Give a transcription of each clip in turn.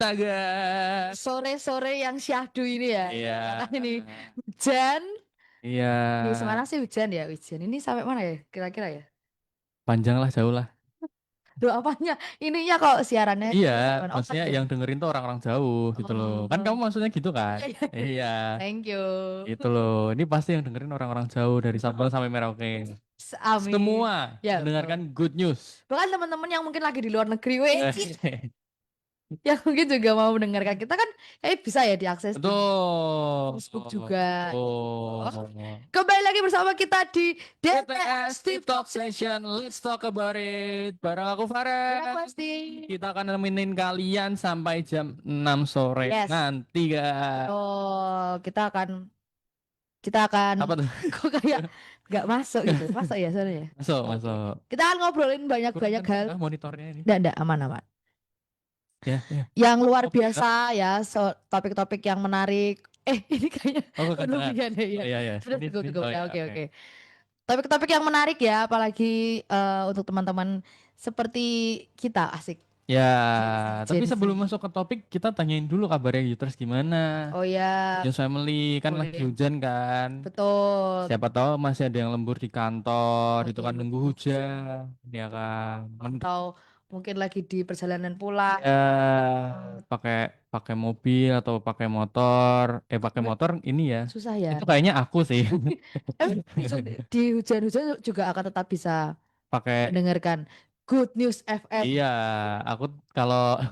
Astaga. Sore-sore yang syahdu ini ya. Iya. Karena ini hujan. Iya. Di Semarang sih hujan ya, hujan. Ini sampai mana ya kira-kira ya? Panjang lah, jauh lah. Loh apanya? Ininya kok siarannya Iya, zaman offline maksudnya ya? yang dengerin tuh orang-orang jauh gitu loh. Kan kamu Oh, maksudnya gitu kan? iya, iya, iya. Iya, Thank you. gitu loh. Ini pasti yang dengerin orang-orang jauh dari Sabang sampai Merauke. Amin. Semua Ya, betul. mendengarkan good news. Bahkan teman-teman yang mungkin lagi di luar negeri, weh, Eh, yang mungkin juga mau mendengarkan kita kan, bisa ya diakses di Facebook Betul. juga. Oh, Oh. kembali lagi bersama kita di BTS DTS Tip Top TikTok Session, let's talk about it. Bareng aku Farel. pasti. Kita akan nemenin kalian sampai jam 6 sore Yes. nanti, guys. Oh, kita akan Apa tuh? kok kayak nggak masuk gitu. Masuk ya soalnya ya. Masuk, Oke. masuk. Kita akan ngobrolin Kurang banyak-banyak kenceng hal. kah monitornya ini? Nggak, aman-aman. Ya, ya. Yang luar Oh, biasa ya, topik-topik yang menarik. Ini kayaknya oh, kekencengan. berlebihan ya. Oh, Ya. iya, ya. Sudah Ini, cukup, ini. cukup. Oh, Ya, ya, oke, oke. oke. Topik-topik yang menarik ya, apalagi untuk teman-teman seperti kita, asik. Ya, tapi Gen Z. sebelum masuk ke topik, kita tanyain dulu kabarnya Yuters gimana. Oh ya, News Family kan lagi boleh. hujan kan. Betul. Siapa tahu masih ada yang lembur di kantor, itu kan nunggu Mm-mm. hujan, ya kan. Atau mungkin lagi di perjalanan pulang. Ya, pakai pakai mobil atau pakai motor. Pakai Nggak, motor ini ya. susah ya. Itu kayaknya aku sih. Di hujan-hujan juga akan tetap bisa Pakai mendengarkan Good News FM. iya, aku kalau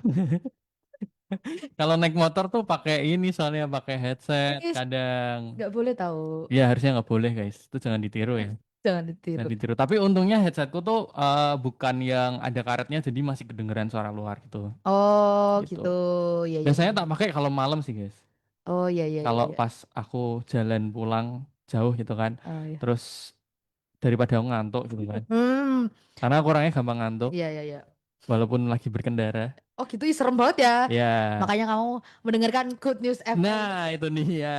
kalau naik motor tuh pakai ini soalnya pakai headset Is, kadang. nggak boleh tahu. Ya harusnya nggak boleh guys. Itu jangan ditiru ya. Jangan Jangan ditiru. ditiru. Tapi untungnya headsetku tuh bukan yang ada karetnya jadi masih kedengeran suara luar gitu. Oh Gitu. gitu. Ya ya Biasanya ya. tak pakai kalau malam sih guys. Oh ya ya ya Kalau ya. pas aku jalan pulang jauh gitu kan. Oh ya. Terus daripada aku ngantuk gitu kan. Hmm. Karena aku orangnya gampang ngantuk Ya ya ya. walaupun lagi berkendara. Oh gitu, ih, serem banget ya. Ya. Makanya kamu mendengarkan Good News FM. Nah, itu dia.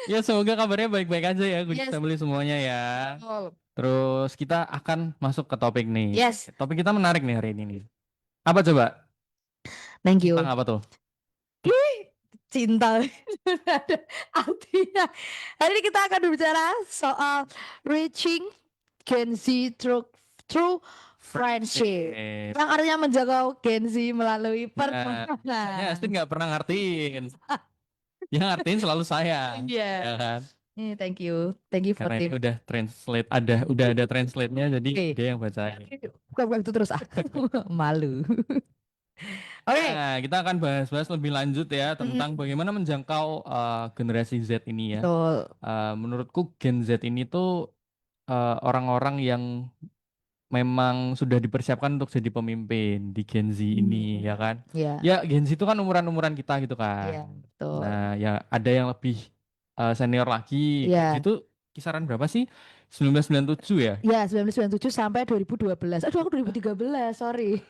Ya semoga kabarnya baik-baik aja ya Good Yes. Family semuanya ya. Betul. Terus kita akan masuk ke topik nih. Yes. Topik kita menarik nih hari ini nih. Apa coba? Thank Tentang you. apa tuh? Cinta ada artinya. Hari ini kita akan berbicara soal reaching Gen Z through friendship. Friendship. Yang artinya menjaga Gen Z melalui Nah, biasanya Astin pertemanan. nggak pernah ngertiin. Yang ngertiin selalu saya, ya Iya. kan? Thank you. Thank you for Karena ini tip. udah translate, udah ada translate-nya, jadi Oke. dia yang bacain. Bukan itu terus ah. Malu. Oke. Nah, kita akan bahas-bahas lebih lanjut ya tentang Mm-mm. bagaimana menjangkau generasi Z ini ya. Betul. Menurutku Gen Z ini tuh orang-orang yang memang sudah dipersiapkan untuk jadi pemimpin di Gen Z ini ya kan. Iya. Ya Gen Z itu kan umuran-umuran kita gitu Iya, kan. betul. Nah ya ada yang lebih senior lagi. Gen Z Iya. itu kisaran berapa sih? 1997 ya? Iya, 1997 sampai 2012. Aduh, aku 2013, sorry.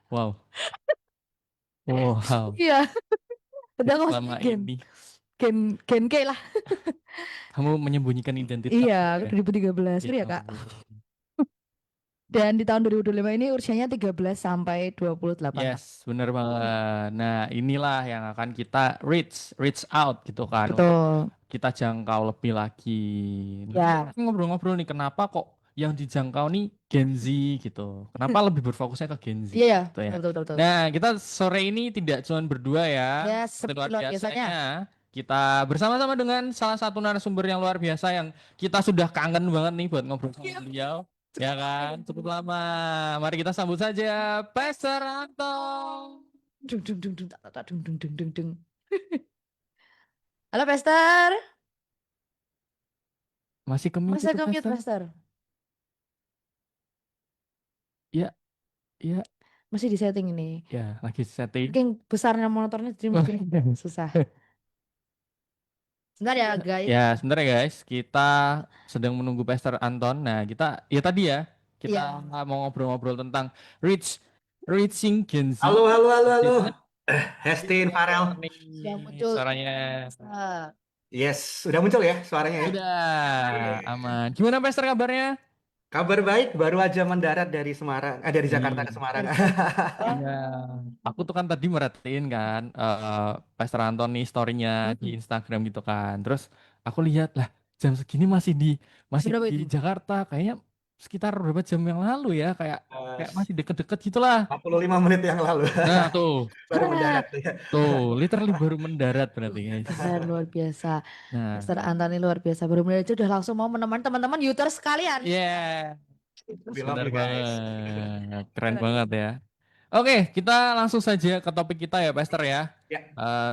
Wow. Wow. Iya, udah nggak usah Selama gen, ini gen, gen K lah. kamu menyembunyikan identitas Iya, gitu ya. 2013, Ya sorry ya Kak. ampun. Dan di tahun 2025 ini usianya 13 sampai 28 tahun. Yes, bener banget. Nah, inilah yang akan kita reach out gitu kan untuk Betul. kita jangkau lebih lagi. Nah, kita Ya, ngobrol-ngobrol nih, kenapa kok yang dijangkau nih Gen Z gitu? Kenapa lebih berfokusnya ke Gen Z iya ya, gitu ya? betul, betul, betul, betul. Nah, kita sore ini tidak cuma berdua ya, Ya, seperti seperti luar luar biasanya. biasanya. Kita bersama-sama dengan salah satu narasumber yang luar biasa yang kita sudah kangen banget nih buat ngobrol sama Iya, beliau. Ya kan, cukup lama. Mari kita sambut saja Pastor Anton. dung, dung, dung, dung, tak, tak, tak, dung, dung, dung, dung, dung. Halo, Pester. Masih kemit Masa itu ke-mute, Pastor? Pester? Ya, ya, Masih di setting ini. ya, lagi setting. Mungkin besarnya monitornya jadi mungkin susah. Sebentar ya, guys. Ya, sebentar ya guys, kita sedang menunggu Pastor Anton. Nah, kita ya tadi ya, kita Iya. mau ngobrol-ngobrol tentang reaching Gen Z. Halo, halo, halo, halo. Season. Hestin, Farel. Nih, Yang muncul. suaranya Yes, udah muncul ya suaranya ya? sudah aman. Gimana Pastor kabarnya? Kabar baik, baru aja mendarat dari Semarang, dari Jakarta ke Wih, Semarang. Oh, iya. Aku tuh kan tadi merhatiin kan Pastor Anthony story-nya di mm-mm. Instagram gitu kan. Terus aku lihat lah jam segini masih Berapa di itu? Jakarta. Kayaknya sekitar berapa jam yang lalu ya, kayak Eh, kayak masih deket-deket gitulah. 45 menit yang lalu Nah, tuh, baru mendarat ya. tuh, literally baru mendarat berarti guys. Benar luar biasa. Nah, Pastor Antoni luar biasa. Benar-benar itu udah langsung mau menemani teman-teman Uters sekalian. yeah, We love benar you guys. banget, keren Keren. banget ya. Oke, kita langsung saja ke topik kita ya, Pastor ya. Ya,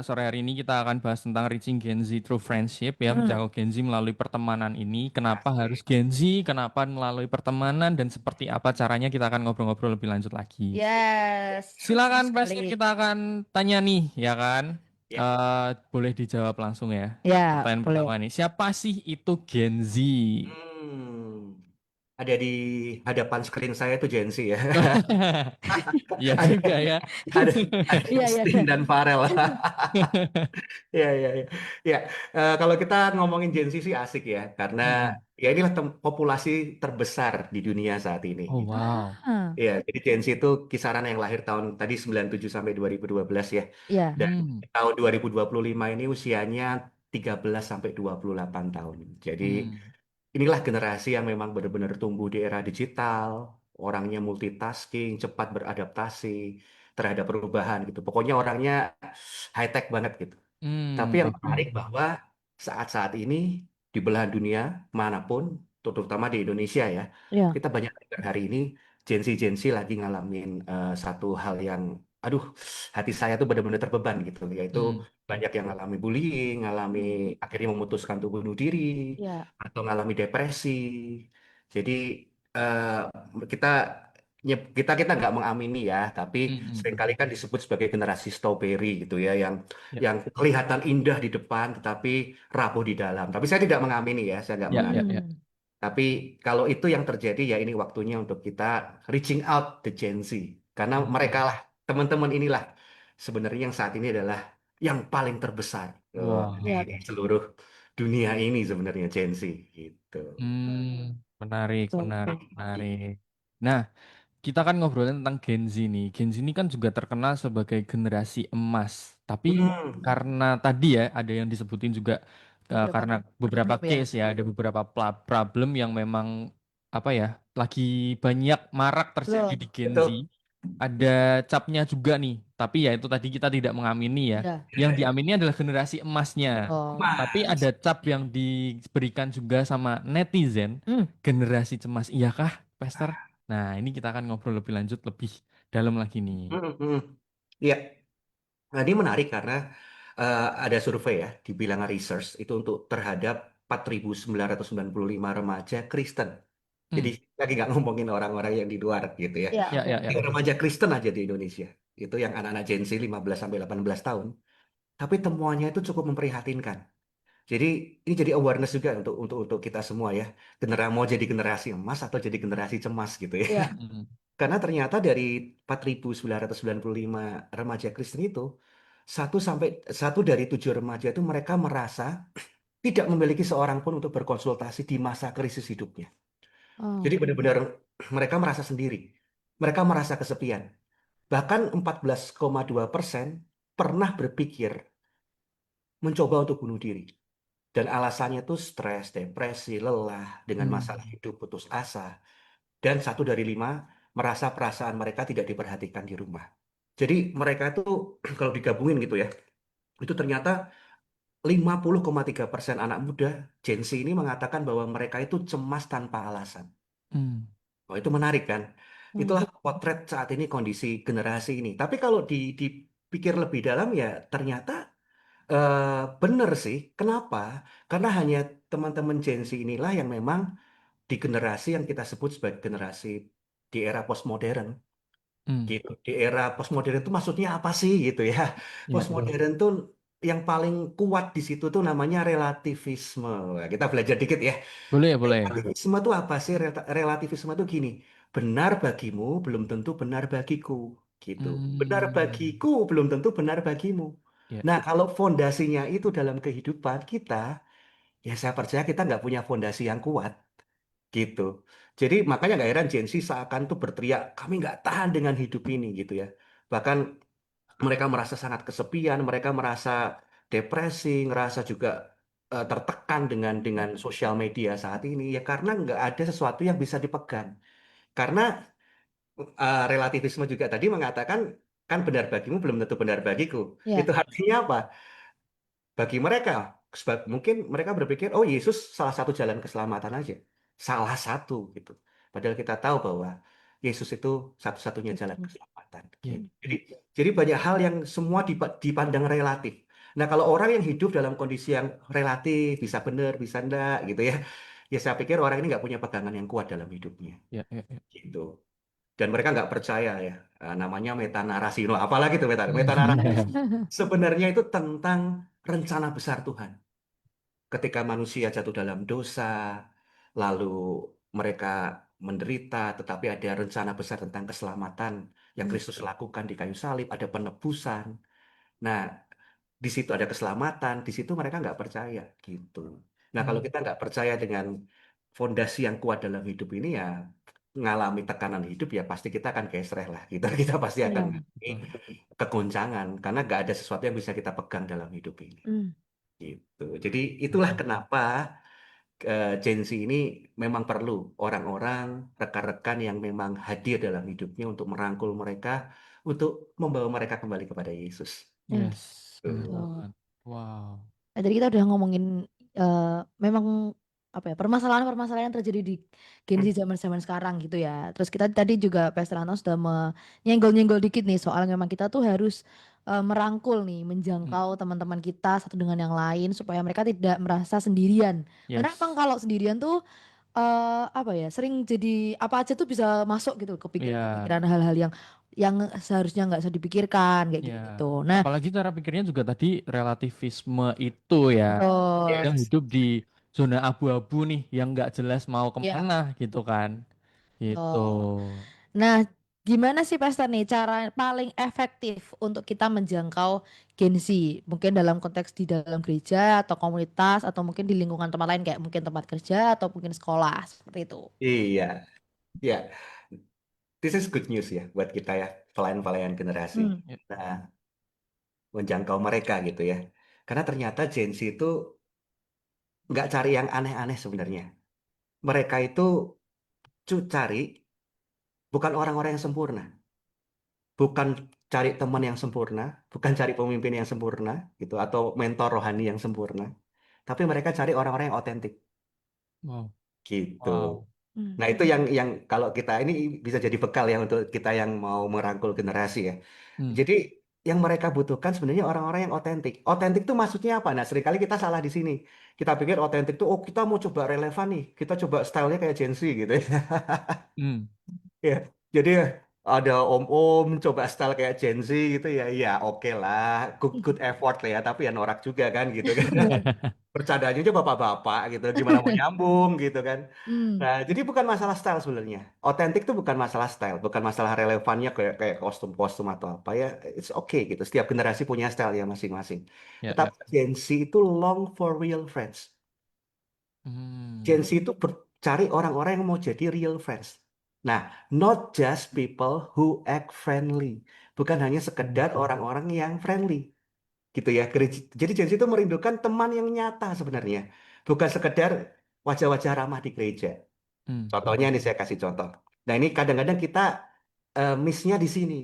Sore hari ini kita akan bahas tentang reaching Gen Z through friendship ya, Hmm. menjangkau Gen Z melalui pertemanan ini. Kenapa harus asik. Gen Z? Kenapa melalui pertemanan? Dan seperti apa caranya kita akan ngobrol-ngobrol lebih lanjut lagi. Yes. Silakan, Pastor, Sekali. kita akan tanya nih, ya kan? Ya. Boleh dijawab langsung ya. Ya, Pertanyaan boleh. pertama nih, siapa sih itu Gen Z? Hmm. Ada di hadapan screen saya itu Gen Z ya. Iya Ada juga ya. ada ada Iya, iya, Justin iya. dan Farel. Ya, ya, ya. Ya, kalau kita ngomongin Gen Z sih asik ya, karena Mm-mm. ya inilah populasi terbesar di dunia saat ini Oh gitu. wow. Ah, Ya, jadi Gen Z itu kisaran yang lahir tahun tadi 97 sampai 2012 ya. ya. Dan Hmm. tahun 2025 ini usianya 13 sampai 28 tahun. Jadi Hmm. inilah generasi yang memang benar-benar tumbuh di era digital, orangnya multitasking, cepat beradaptasi terhadap perubahan gitu. Pokoknya orangnya high tech banget gitu. Tapi Hmm. yang Oke. menarik bahwa saat-saat ini di belahan dunia manapun, terutama di Indonesia ya, Ya. kita banyak dengar hari ini Gen Z lagi ngalamin satu hal yang, aduh, hati saya tuh benar-benar terbeban gitu, yaitu Hmm. banyak yang ngalami bullying, ngalami akhirnya memutuskan untuk bunuh diri, Ya. atau ngalami depresi. Jadi eh, kita kita kita nggak mengamini ya, tapi Hmm. seringkali kan disebut sebagai generasi strawberry gitu ya, Ya. yang kelihatan indah di depan tetapi rapuh di dalam. Tapi saya tidak mengamini ya, saya nggak Ya. Ya. mengamini. Ya. Hmm. Tapi kalau itu yang terjadi ya ini waktunya untuk kita reaching out the Gen Z. Karena mereka Hmm. lah, teman-teman inilah sebenarnya yang saat ini adalah yang paling terbesar di Wah. Ya. seluruh dunia ini sebenarnya Gen Z gitu. Menarik, Betul, menarik, betul. menarik. Nah, kita kan ngobrolin tentang Gen Z nih. Gen Z ini kan juga terkenal sebagai generasi emas. Tapi Hmm, karena tadi ya ada yang disebutin juga Beberapa karena beberapa problem ya. case ya, ada beberapa problem yang memang apa ya, lagi banyak marak terjadi Betul. di Gen Z. betul. Ada capnya juga nih. Tapi ya itu tadi kita tidak mengamini ya. Ya. Yang diamini adalah generasi emasnya. Oh. Tapi ada Mas. cap yang diberikan juga sama netizen, Hmm. generasi cemas. Iyakah, Pastor? Nah, ini kita akan ngobrol lebih lanjut, lebih dalam lagi nih. Hmm, hmm. Ya, nah, ini menarik karena ada survei ya, dibilang research itu untuk terhadap 4.995 remaja Kristen. Jadi Hmm, lagi nggak ngomongin orang-orang yang di luar gitu ya. Ya, ya, oke. ya, Ini ya. remaja Kristen aja di Indonesia. Itu yang anak-anak Gen Z 15 sampai 18 tahun. Tapi temuannya itu cukup memprihatinkan. Jadi ini jadi awareness juga untuk kita semua ya. Mau jadi generasi emas atau jadi generasi cemas gitu ya. Ya. Hmm, Karena ternyata dari 4.995 remaja Kristen itu, satu dari 7 remaja itu mereka merasa tidak memiliki seorang pun untuk berkonsultasi di masa krisis hidupnya. Jadi Oh. benar-benar mereka merasa sendiri. Mereka merasa kesepian. Bahkan 14,2% pernah berpikir mencoba untuk bunuh diri. Dan alasannya tuh stres, depresi, lelah, dengan masalah hmm, hidup, putus asa. Dan 1 dari 5 merasa perasaan mereka tidak diperhatikan di rumah. Jadi mereka itu kalau digabungin gitu ya, itu ternyata 50,3% anak muda Gen Z ini mengatakan bahwa mereka itu cemas tanpa alasan. hmm, Oh, itu menarik kan? Hmm. Itulah potret saat ini kondisi generasi ini. Tapi kalau dipikir lebih dalam ya ternyata benar sih. Kenapa? Karena hanya teman-teman Gen Z inilah yang memang di generasi yang kita sebut sebagai generasi di era postmodern. hmm. Gitu. Di era postmodern itu maksudnya apa sih gitu ya? Ya, ya. Postmodern tuh yang paling kuat di situ tuh namanya relativisme. Nah, kita belajar dikit ya. Boleh, boleh. Relativisme itu apa sih? Relativisme itu gini, benar bagimu belum tentu benar bagiku, gitu. Benar Hmm, bagiku belum tentu benar bagimu. ya. Nah, kalau fondasinya itu dalam kehidupan kita, ya saya percaya kita nggak punya fondasi yang kuat. gitu. Jadi makanya nggak heran Gen Z seakan tuh berteriak, kami nggak tahan dengan hidup ini gitu ya. Bahkan mereka merasa sangat kesepian, mereka merasa depresi, ngerasa juga tertekan dengan sosial media saat ini ya karena nggak ada sesuatu yang bisa dipegang. Karena relativisme juga tadi mengatakan kan benar bagimu belum tentu benar bagiku. Itu Ya. artinya apa? Bagi mereka, mungkin mereka berpikir, oh Yesus salah satu jalan keselamatan aja. Salah satu gitu. Padahal kita tahu bahwa Yesus itu satu-satunya jalan Betul. keselamatan. Ya, Gitu. Jadi, ya. jadi banyak hal yang semua dipandang relatif. Nah, kalau orang yang hidup dalam kondisi yang relatif, bisa benar, bisa enggak gitu ya. Ya saya pikir orang ini nggak punya pegangan yang kuat dalam hidupnya. Ya, ya, ya. Gitu. Dan mereka nggak percaya ya, namanya metanarasi. Loh, apalagi itu metanarasi sebenarnya itu tentang rencana besar Tuhan. Ketika manusia jatuh dalam dosa, lalu mereka menderita, tetapi ada rencana besar tentang keselamatan yang Hmm. Kristus lakukan di kayu salib, ada penebusan. Nah, di situ ada keselamatan, di situ mereka nggak percaya gitu. Nah, kalau Hmm. kita nggak percaya dengan fondasi yang kuat dalam hidup ini ya mengalami tekanan hidup ya pasti kita akan gesreh lah gitu. Kita pasti akan Ya. mengalami Betul. kegoncangan karena nggak ada sesuatu yang bisa kita pegang dalam hidup ini. Hmm. Gitu. Jadi itulah kenapa Gen Z ini memang perlu orang-orang, rekan-rekan yang memang hadir dalam hidupnya untuk merangkul mereka, untuk membawa mereka kembali kepada Yesus. Hmm. Yes, bener Tuh. Betul. banget. Wow. Nah, tadi kita udah ngomongin memang apa ya permasalahan-permasalahan yang terjadi di Gen Z zaman-zaman sekarang gitu ya. Terus kita tadi juga Pastor Anton sudah menyenggol-nyenggol dikit nih soal memang kita tuh harus merangkul nih, Hmm. menjangkau teman-teman kita satu dengan yang lain supaya mereka tidak merasa sendirian. Karena emang Yes. kalau sendirian tuh apa ya sering jadi apa aja tuh bisa masuk gitu Ya, kepikiran-kepikiran hal-hal yang seharusnya nggak usah dipikirkan kayak ya. gitu-gitu. Nah, Apalagi cara pikirnya juga tadi relativisme itu ya. betul. Yang Yes. hidup di zona abu-abu nih, yang nggak jelas mau Ya. kemana gitu kan. Gitu. Betul. Nah, gimana sih Pastor nih cara paling efektif untuk kita menjangkau Gen Z? Mungkin dalam konteks di dalam gereja atau komunitas atau mungkin di lingkungan tempat lain kayak mungkin tempat kerja atau mungkin sekolah seperti itu. Iya, ya. This is good news ya buat kita ya, pelayan-pelayan generasi. Hmm. Ya. Nah, menjangkau mereka gitu ya. Karena ternyata Gen Z itu nggak cari yang aneh-aneh sebenarnya. Mereka itu cari bukan orang-orang yang sempurna, bukan cari teman yang sempurna, bukan cari pemimpin yang sempurna gitu atau mentor rohani yang sempurna, tapi mereka cari orang-orang yang otentik Wow. gitu. Wow. Hmm. Nah, itu yang kalau kita ini bisa jadi bekal ya untuk kita yang mau merangkul generasi ya. Hmm. Jadi yang mereka butuhkan sebenarnya orang-orang yang otentik. Otentik itu maksudnya apa? Nah, seringkali kita salah di sini. Kita pikir otentik itu, oh kita mau coba relevan nih. Kita coba stylenya kayak Gen Z gitu ya. Hmm. Ya, jadi ada om-om coba style kayak Gen Z gitu ya. Ya oke lah, good effort lah ya. Tapi ya norak juga kan gitu kan. Bercandanya aja bapak-bapak gitu. Gimana mau nyambung gitu kan. Hmm. Nah, jadi bukan masalah style sebenarnya. Otentik itu bukan masalah style, bukan masalah relevannya kayak kayak kostum-kostum atau apa ya. It's okay gitu. Setiap generasi punya style ya masing-masing. Ya, Tetapi ya. Gen Z itu long for real friends. Gen Hmm. Z itu cari orang-orang yang mau jadi real friends. Nah, not just people who act friendly. Bukan hanya sekedar orang-orang yang friendly gitu ya. Jadi Gen Z itu merindukan teman yang nyata sebenarnya. Bukan sekedar wajah-wajah ramah di gereja. Hmm. Contohnya ini saya kasih contoh. Nah ini kadang-kadang kita miss-nya di sini.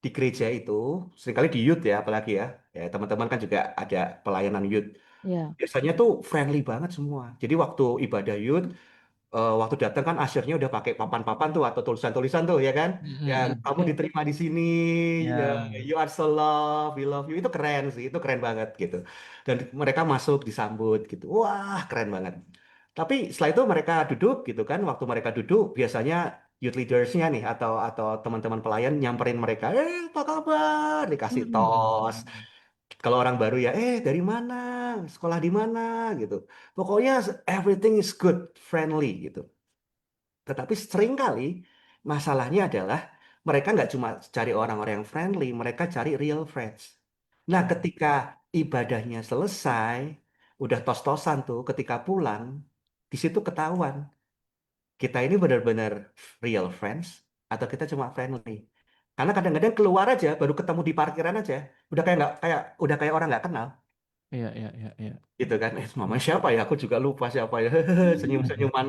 Di gereja itu, seringkali di youth ya apalagi ya. Ya teman-teman kan juga ada pelayanan youth. Ya. Biasanya tuh friendly banget semua. Jadi waktu ibadah youth, waktu datang kan asyirnya udah pakai papan-papan tuh atau tulisan-tulisan tuh ya kan. Hmm. Yang Hmm. kamu Ya. diterima di sini, ya, Ya. you are so love, we love you. Itu keren sih, itu keren banget gitu. Dan mereka masuk disambut gitu. Wah, keren banget. Tapi setelah itu mereka duduk gitu kan. Waktu mereka duduk biasanya youth leadersnya nih atau teman-teman pelayan nyamperin mereka, apa kabar? Dikasih Hmm. tos. Kalau orang baru ya, dari mana? Sekolah di mana? Gitu. Pokoknya everything is good, friendly gitu. Tetapi seringkali masalahnya adalah mereka nggak cuma cari orang-orang yang friendly, mereka cari real friends. Nah, Hmm. ketika ibadahnya selesai, udah tos-tosan tuh, ketika pulang, di situ ketahuan kita ini benar-benar real friends atau kita cuma friendly. Karena kadang-kadang keluar aja, baru ketemu di parkiran aja, udah kayak nggak kayak udah kayak orang nggak kenal, Iya, iya, iya, iya. gitu kan? Mama Hmm. siapa ya? Aku juga lupa siapa ya. Senyum-senyuman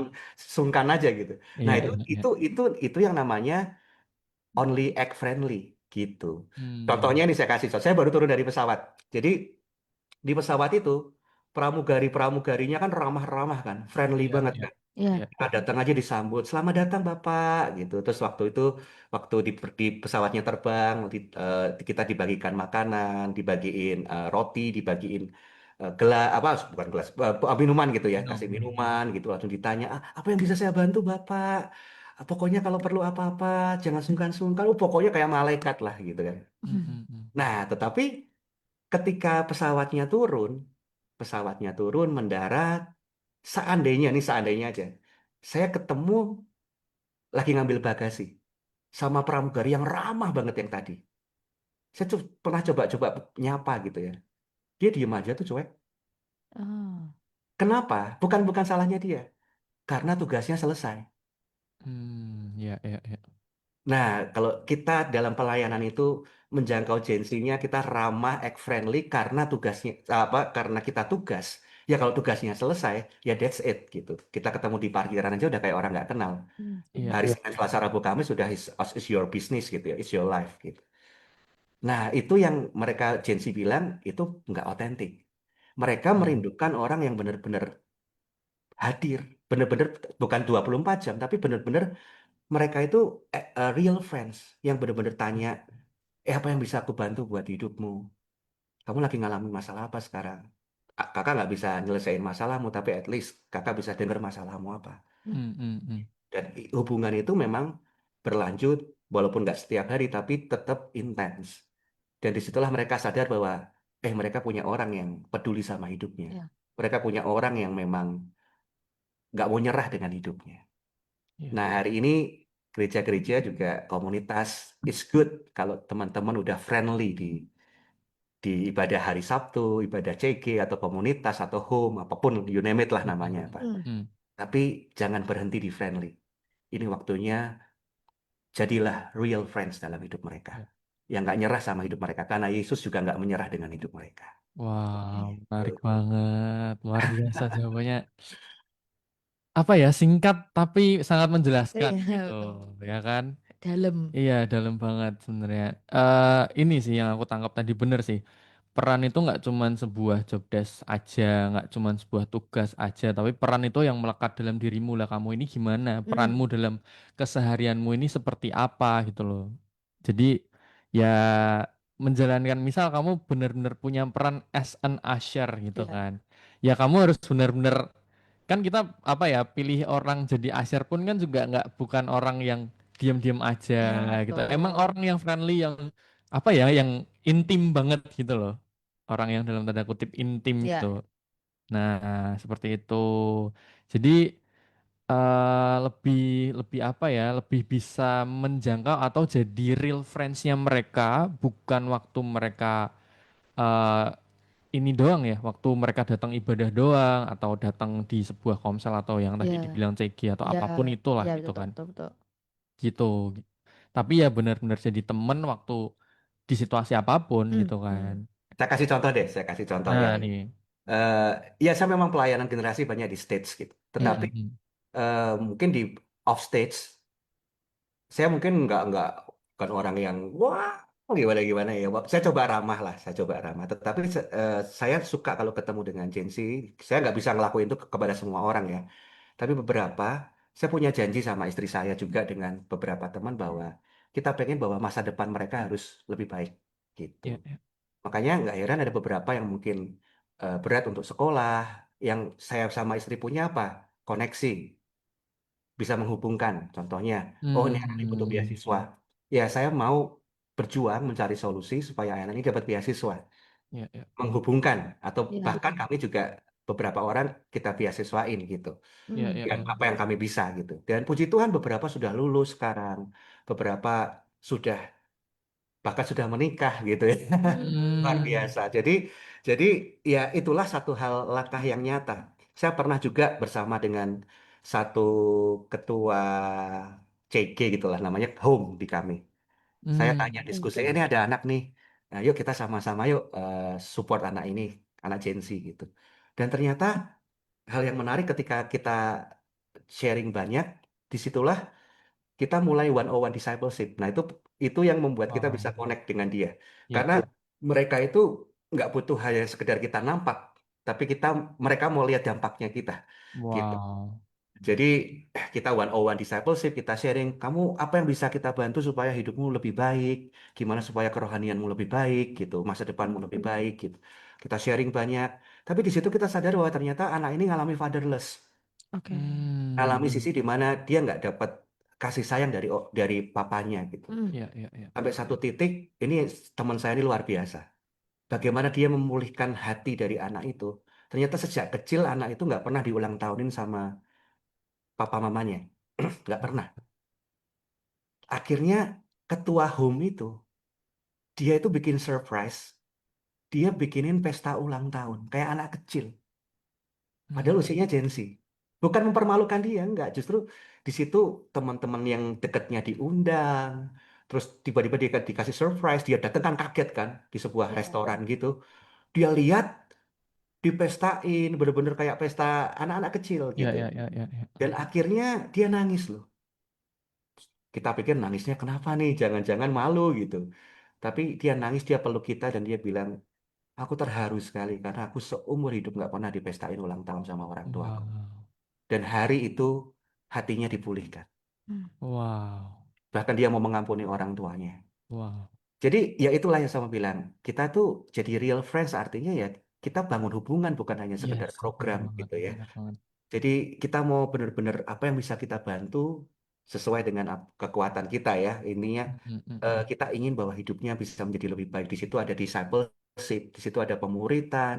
sungkan aja gitu. Nah Iya, itu iya, iya. itu itu itu yang namanya only act friendly gitu. Hmm. Contohnya ini saya kasih contoh. Saya baru turun dari pesawat. Jadi di pesawat itu pramugari-pramugarinya kan ramah-ramah kan, friendly Iya, banget iya, kan. Iya. iya. Kita datang aja disambut, selamat datang Bapak gitu. Terus waktu itu waktu di pesawatnya terbang, kita dibagikan makanan, dibagiin roti, dibagiin gelas apa bukan gelas minuman gitu ya, Minum. kasih Hmm. minuman gitu. Langsung ditanya, "Ah, apa yang bisa saya bantu Bapak? Pokoknya kalau perlu apa-apa jangan sungkan-sungkan." Pokoknya kayak malaikat lah gitu kan. Hmm, hmm, hmm. Nah, tetapi ketika pesawatnya turun, mendarat, seandainya nih, seandainya aja, saya ketemu lagi ngambil bagasi sama pramugari yang ramah banget yang tadi. Saya pernah coba-coba nyapa gitu ya. Dia diem aja tuh cuek. Oh. Kenapa? Bukan bukan salahnya dia, karena tugasnya selesai. Hmm, iya, iya, iya. Nah, kalau kita dalam pelayanan itu menjangkau gensinya, kita ramah, act friendly karena tugasnya apa? Karena kita tugas. Ya kalau tugasnya selesai, ya that's it gitu. Kita ketemu di parkiran aja udah kayak orang nggak kenal. Iya, Hari iya. Senin, Selasa, Rabu, Kamis sudah is your business gitu ya, is your life gitu. Nah, itu yang mereka Gen Z bilang itu nggak otentik. Mereka Hmm. merindukan orang yang benar-benar hadir, benar-benar bukan 24 jam, tapi benar-benar mereka itu real friends yang benar-benar tanya, apa yang bisa aku bantu buat hidupmu? Kamu lagi ngalamin masalah apa sekarang? Kakak nggak bisa nyelesain masalahmu, tapi at least kakak bisa dengar masalahmu apa. Hmm, hmm, hmm. Dan hubungan itu memang berlanjut, walaupun nggak setiap hari, tapi tetap intens. Dan disitulah mereka sadar bahwa, mereka punya orang yang peduli sama hidupnya. Iya. Mereka punya orang yang memang nggak mau nyerah dengan hidupnya. Iya. Nah, hari ini gereja-gereja juga komunitas, it's good kalau teman-teman udah friendly di ibadah hari Sabtu, ibadah CG, atau komunitas, atau home, apapun, you name it lah Hmm, namanya, hmm, Pak. Hmm. hmm. Tapi jangan berhenti di friendly. Ini waktunya jadilah real friends dalam hidup mereka. Iya. Yang nggak nyerah sama hidup mereka. Karena Yesus juga nggak menyerah dengan hidup mereka. Wow, menarik Gitu. banget. Luar biasa jawabannya. Apa ya, singkat tapi sangat menjelaskan Iya, gitu, betul. ya kan? Dalam. Iya, dalam banget sebenarnya. Ini sih yang aku tangkap tadi bener sih. Peran itu nggak cuman sebuah job desk aja, nggak cuman sebuah tugas aja, tapi peran itu yang melekat dalam dirimu lah. Kamu ini gimana? Hmm. Peranmu dalam keseharianmu ini seperti apa gitu loh. Jadi ya menjalankan, misal kamu benar-benar punya peran as an usher gitu Iya. kan. Ya kamu harus benar-benar, kan kita apa ya, pilih orang jadi asyar pun kan juga nggak, bukan orang yang diam-diam aja Ya, gitu. Emang betul. orang yang friendly, yang apa ya, yang intim banget gitu loh. Orang yang dalam tanda kutip intim gitu. Ya. Nah, seperti itu. Jadi lebih lebih apa ya, lebih bisa menjangkau atau jadi real friends-nya mereka, bukan waktu mereka eh, ini doang ya, waktu mereka datang ibadah doang atau datang di sebuah komsel atau yang tadi Ya. dibilang CG atau Ya. apapun itulah Ya, gitu betul, kan. betul, betul. Gitu. Tapi ya benar-benar jadi temen waktu di situasi apapun Hmm. gitu kan. Saya kasih contoh deh, saya kasih contoh ya. Nah, nih. Eh, ya saya memang pelayanan generasi banyak di stage gitu. Tetapi Ya. Mm-mm. mungkin di off stage, saya mungkin nggak bukan orang yang wah gimana gimana ya. Saya coba ramah lah, saya coba ramah. Tetapi saya suka kalau ketemu dengan Gen Z, saya nggak bisa ngelakuin itu kepada semua orang ya. Tapi beberapa, saya punya janji sama istri saya juga dengan beberapa teman bahwa kita pengen bahwa masa depan mereka harus lebih baik gitu. Ya, ya. Makanya nggak heran ada beberapa yang mungkin berat untuk sekolah, yang saya sama istri punya apa? Koneksi, bisa menghubungkan. Contohnya, oh ini anak ini butuh Hmm. beasiswa. Ya saya mau berjuang mencari solusi supaya anak ini dapat beasiswa. Ya, ya. Menghubungkan, atau Ya. bahkan kami juga beberapa orang kita beasiswain gitu. Ya, Hmm. ya, Dan ya. apa yang kami bisa gitu. Dan puji Tuhan beberapa sudah lulus sekarang, beberapa sudah bahkan sudah menikah gitu ya. Luar Hmm. biasa. Jadi ya itulah satu hal langkah yang nyata. Saya pernah juga bersama dengan satu ketua CG gitulah namanya home di kami. Saya tanya Hmm. diskusi, ini ada anak nih, nah, yuk kita sama-sama yuk support anak ini, anak Gen Z gitu. Dan ternyata hal yang menarik ketika kita sharing banyak, disitulah kita mulai one on one discipleship. Nah itu yang membuat kita bisa Wow. connect dengan dia, Ya. karena mereka itu nggak butuh hanya sekedar kita nampak, tapi mereka mau lihat dampaknya kita, gitu. Wow. Jadi kita one on one discipleship, kita sharing, kamu apa yang bisa kita bantu supaya hidupmu lebih baik, gimana supaya kerohanianmu lebih baik, gitu, masa depanmu lebih baik, gitu. Kita sharing banyak, tapi di situ kita sadar bahwa ternyata anak ini ngalami fatherless, Oke. ngalami Hmm. sisi di mana dia nggak dapat kasih sayang dari papanya, gitu. Hmm. Ya, ya, ya. Sampai satu titik, ini teman saya ini luar biasa. Bagaimana dia memulihkan hati dari anak itu. Ternyata sejak kecil anak itu nggak pernah diulang tahunin sama papa mamanya, nggak pernah. Akhirnya ketua home itu, dia itu bikin surprise, dia bikinin pesta ulang tahun, kayak anak kecil. Hmm. Padahal usianya Gen Z. Bukan mempermalukan dia, enggak. Justru di situ teman-teman yang dekatnya diundang, terus tiba-tiba dia dikasih surprise, dia datang kan kaget kan di sebuah Iya. restoran gitu. Dia lihat dipestain, bener-bener kayak pesta anak-anak kecil Ya, gitu. ya, ya, ya, ya. Dan akhirnya dia nangis loh. Kita pikir nangisnya kenapa nih? Jangan-jangan malu gitu. Tapi dia nangis, dia peluk kita dan dia bilang, aku terharu sekali karena aku seumur hidup nggak pernah dipestain ulang tahun sama orang tuaku. Wow. Dan hari itu hatinya dipulihkan. Hmm. Wow. Bahkan dia mau mengampuni orang tuanya. Wow. Jadi ya itulah yang saya bilang. Kita tuh jadi real friends artinya ya kita bangun hubungan bukan hanya sekedar Yes, benar program banget, gitu ya. benar banget. Jadi kita mau benar-benar apa yang bisa kita bantu sesuai dengan kekuatan kita ya. Ininya Hmm, hmm, kita ingin bahwa hidupnya bisa menjadi lebih baik. Di situ ada discipleship, di situ ada pemuritan,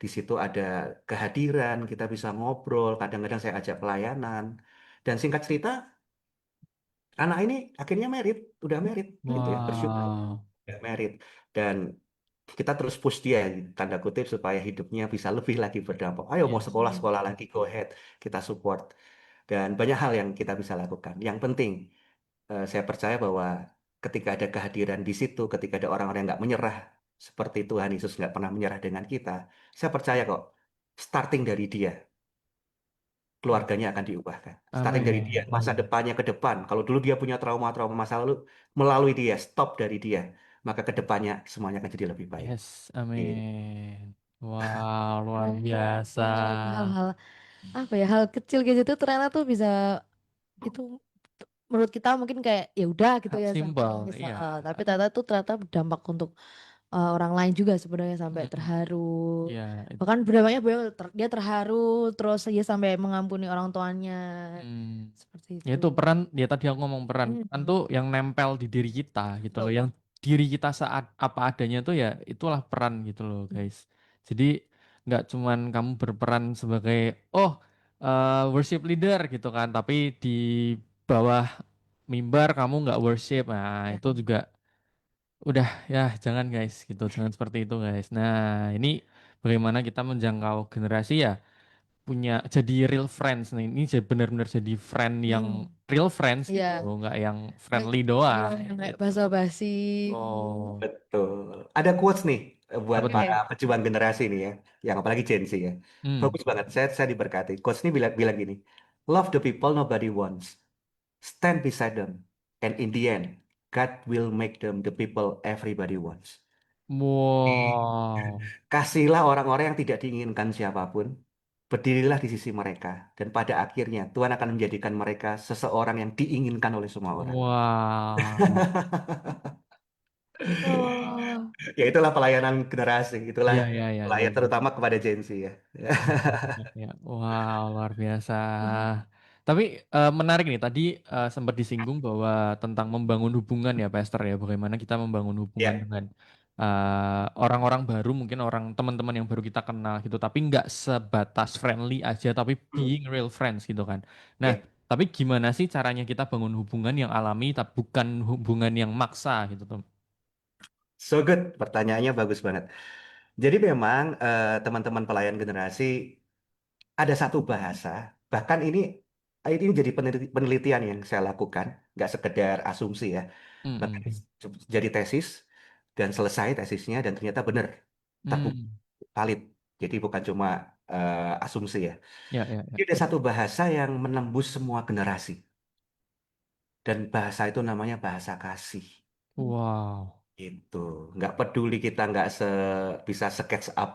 di situ ada kehadiran, kita bisa ngobrol, kadang-kadang saya ajak pelayanan. Dan singkat cerita, anak ini akhirnya merit, udah merit gitu ya, bersyukur Wow. udah merit. Dan kita terus push dia, tanda kutip, supaya hidupnya bisa lebih lagi berdampak. Ayo mau Yes. sekolah, Hmm. sekolah lagi, go ahead, kita support. Dan banyak hal yang kita bisa lakukan. Yang penting, saya percaya bahwa ketika ada kehadiran di situ, ketika ada orang-orang yang nggak menyerah, seperti Tuhan Yesus nggak pernah menyerah dengan kita, saya percaya kok, starting dari dia, keluarganya akan diubahkan. Starting dari dia, Amin. masa depannya ke depan. Kalau dulu dia punya trauma-trauma masa lalu, melalui dia, stop dari dia, maka ke depannya semuanya akan jadi lebih baik. Yes, Gitu. amin. Wow, luar Keren, keren. biasa. Ternyata hal-hal apa ya, hal kecil kayak gitu ternyata tuh bisa itu menurut kita mungkin kayak ya udah gitu ya Simpel, nangis, iya. tapi ternyata berdampak untuk orang lain juga sebenarnya sampai Mm-mm. terharu, Iya, bahkan berbapaknya dia terharu terus dia sampai mengampuni orang tuanya seperti Ya itu. itu peran, ya tadi aku ngomong peran, peran Hmm. tuh yang nempel di diri kita gitu loh, Betul. yang diri kita saat apa adanya tuh ya itulah peran gitu loh guys. Jadi nggak cuman kamu berperan sebagai oh worship leader gitu kan, tapi di bawah mimbar kamu nggak worship, nah Ya. itu juga udah ya jangan guys gitu, jangan seperti itu guys. Nah ini bagaimana kita menjangkau generasi ya punya jadi real friends nih. Ini jadi benar-benar jadi friend yang Hmm. real friends gitu, Iya. nggak yang Nggak friendly doang yang kayak gitu. basa-basi. Oh, Betul. Ada quotes nih buat apa tuh? para Oke. pejuang generasi nih ya, yang apalagi Gen Z ya. Hmm. Bagus banget. Saya diberkati. Quotes ini bilang gini, love the people nobody wants. Stand beside them. And in the end, God will make them the people everybody wants. Wow, Kasihlah orang-orang yang tidak diinginkan siapapun. Berdirilah di sisi mereka. Dan pada akhirnya Tuhan akan menjadikan mereka seseorang yang diinginkan oleh semua orang. wow, Oh. Ya itulah pelayanan generasi. Itulah ya ya ya ya pelayan ya. terutama kepada Gen Z ya. Ya, ya. Wow, luar biasa. Tapi menarik nih, tadi sempat disinggung bahwa tentang membangun hubungan ya, Pastor ya, bagaimana kita membangun hubungan Ya. dengan orang-orang baru, mungkin orang teman-teman yang baru kita kenal gitu, tapi nggak sebatas friendly aja, tapi Hmm. being real friends gitu kan. Nah, Ya. tapi gimana sih caranya kita bangun hubungan yang alami, tapi bukan hubungan yang maksa gitu tuh. So good. Pertanyaannya bagus banget. Jadi memang teman-teman pelayan generasi ada satu bahasa. Bahkan ini ini jadi penelitian yang saya lakukan, nggak sekedar asumsi ya. Bahkan Mm-mm. jadi tesis dan selesai tesisnya dan ternyata benar terbukti Mm. valid. Jadi bukan cuma asumsi ya. Ya, ya, Jadi ya. ada satu bahasa yang menembus semua generasi dan bahasa itu namanya bahasa kasih. Wow. Itu nggak peduli kita nggak bisa sketch up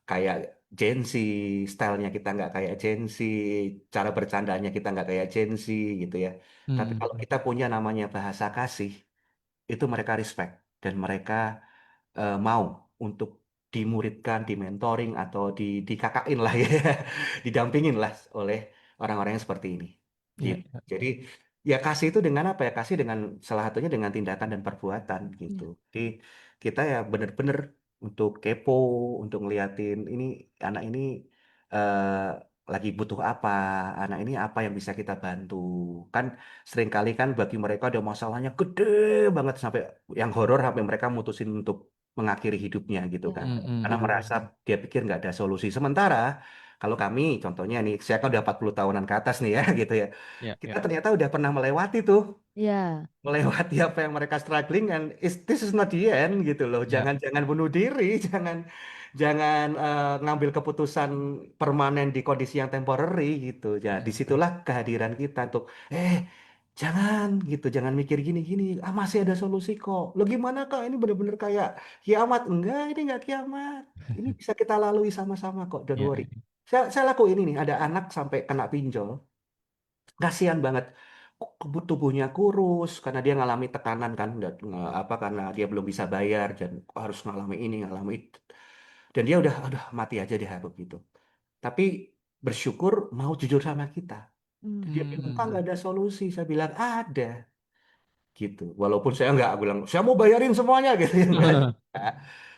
kayak Gen Z, stylenya kita nggak kayak Gen Z, cara bercandanya kita nggak kayak Gen Z gitu ya. Tapi kalau Mm. kita punya namanya bahasa kasih, itu mereka respect dan mereka mau untuk dimuridkan, dimentoring atau dikakain lah ya, didampingin lah oleh orang-orang yang seperti ini. Ya, Gitu. ya. Jadi ya kasih itu dengan apa ya? Kasih dengan salah satunya dengan tindakan dan perbuatan gitu. Iya. Jadi kita ya bener-bener untuk kepo, untuk ngeliatin ini anak ini eh, lagi butuh apa, anak ini apa yang bisa kita bantu. Kan seringkali kan bagi mereka ada masalahnya gede banget sampai yang horor sampai mereka mutusin untuk mengakhiri hidupnya gitu kan. Karena Mm-mm. merasa dia pikir nggak ada solusi. Sementara kalau kami contohnya nih, saya kan udah 40 tahunan ke atas nih ya gitu ya. Ya, Kita ya. ternyata udah pernah melewati tuh, Iya. melewati apa yang mereka struggling and this is not the end gitu loh. Ya. Jangan jangan bunuh diri, jangan jangan ngambil keputusan permanen di kondisi yang temporary gitu. Ya, disitulah kehadiran kita untuk jangan gitu, jangan mikir gini-gini. Ah masih ada solusi kok. Lo gimana kak? Ini bener-bener kayak kiamat. Enggak, ini enggak kiamat. Ini bisa kita lalui sama-sama kok. Don't Ya, worry. ya. Saya lakuin ini. Ada anak sampai kena pinjol. Kasihan banget. Kok tubuhnya kurus karena dia ngalami tekanan kan, dan apa karena dia belum bisa bayar dan harus ngalami ini, ngalami itu. Dan dia udah mati aja deh aku gitu. Tapi bersyukur mau jujur sama kita. Dia bilang, "Kak, Mm. nggak ada solusi." Saya bilang, ada. Gitu. Walaupun saya nggak bilang, saya mau bayarin semuanya gitu ya. Nggak.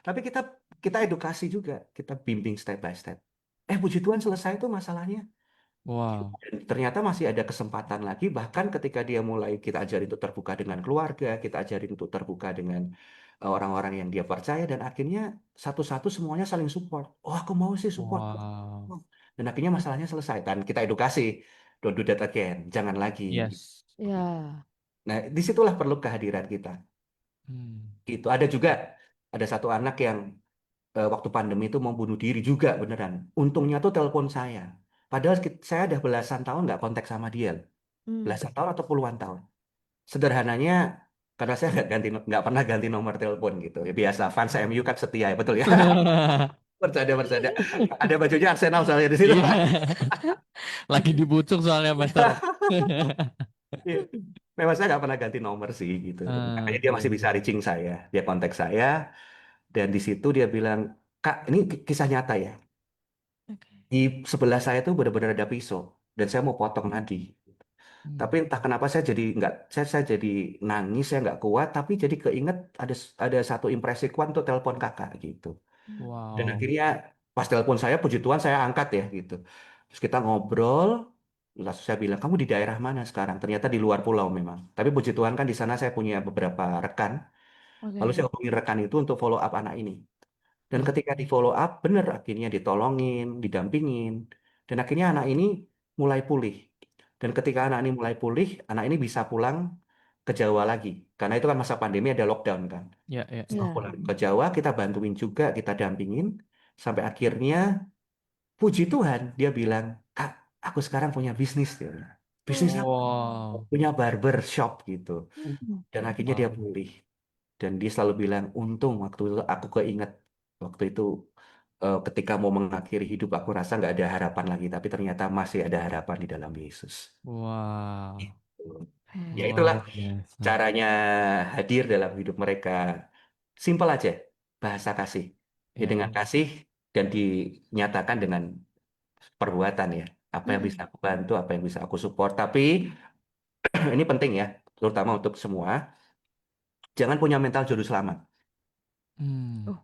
Tapi kita kita edukasi juga. Kita bimbing step by step. Puji Tuhan selesai itu masalahnya. Wow. Dan ternyata masih ada kesempatan lagi, bahkan ketika dia mulai kita ajarin untuk terbuka dengan keluarga, kita ajarin untuk terbuka dengan orang-orang yang dia percaya, dan akhirnya satu-satu semuanya saling support. Oh, aku mau sih support. Wow. Dan akhirnya masalahnya selesai. Dan kita edukasi, don't do that again, jangan lagi. Yes. Iya. Nah, disitulah perlu kehadiran kita. Hmm. Gitu. Ada juga, ada satu anak yang waktu pandemi itu mau bunuh diri juga beneran. Untungnya tuh telepon saya. Padahal saya udah belasan tahun nggak kontak sama dia. Hmm. Belasan tahun atau puluhan tahun. Sederhananya karena saya nggak pernah ganti nomor telepon gitu. Ya, biasa fans MU kan setia ya betul ya. Bercanda bercanda. Ada bajunya Arsenal soalnya di situ. Iya. Lagi dibucuk soalnya, Master. Iya. Memang saya nggak pernah ganti nomor sih gitu. Makanya dia Oke. masih bisa reaching saya. Dia kontak saya dan di situ dia bilang, Kak, ini kisah nyata ya. Oke. Di sebelah saya tuh benar-benar ada pisau dan saya mau potong nadi. Tapi Hmm. entah kenapa saya jadi nggak, saya jadi nangis, saya nggak kuat. Tapi jadi keinget ada satu impresi kuat untuk telepon kakak gitu. Dan Wow. akhirnya pas telepon saya, puji Tuhan saya angkat ya gitu. Terus kita ngobrol, lalu saya bilang, kamu di daerah mana sekarang? Ternyata di luar pulau memang. Tapi puji Tuhan kan di sana saya punya beberapa rekan. Lalu Oke. saya hubungi rekan itu untuk follow up anak ini. Dan Hmm. ketika di follow up, bener akhirnya ditolongin, didampingin. Dan akhirnya anak ini mulai pulih. Dan ketika anak ini mulai pulih, anak ini bisa pulang ke Jawa lagi. Karena itu kan masa pandemi ada lockdown kan. Ya, ya, ya. Setelah Iya. pulang ke Jawa, kita bantuin juga, kita dampingin. Sampai akhirnya, puji Tuhan, dia bilang, Kak, aku sekarang punya bisnis. Dia bilang. Bisnis apa? Wow. Punya barber shop gitu. Hmm. Dan akhirnya dia Wow. pulih. Dan dia selalu bilang, untung waktu itu aku keinget. Waktu itu ketika mau mengakhiri hidup, aku rasa nggak ada harapan lagi. Tapi ternyata masih ada harapan di dalam Yesus. Wow. Ya Oke. itulah Luar biasa. caranya hadir dalam hidup mereka. Simpel aja, bahasa kasih. Ya, Ya, dengan ya. kasih dan dinyatakan dengan perbuatan ya. Apa yang bisa Hmm. aku bantu, apa yang bisa aku support. Tapi ini penting ya, terutama untuk semua. Jangan punya mental juru selamat. Hmm. Oh.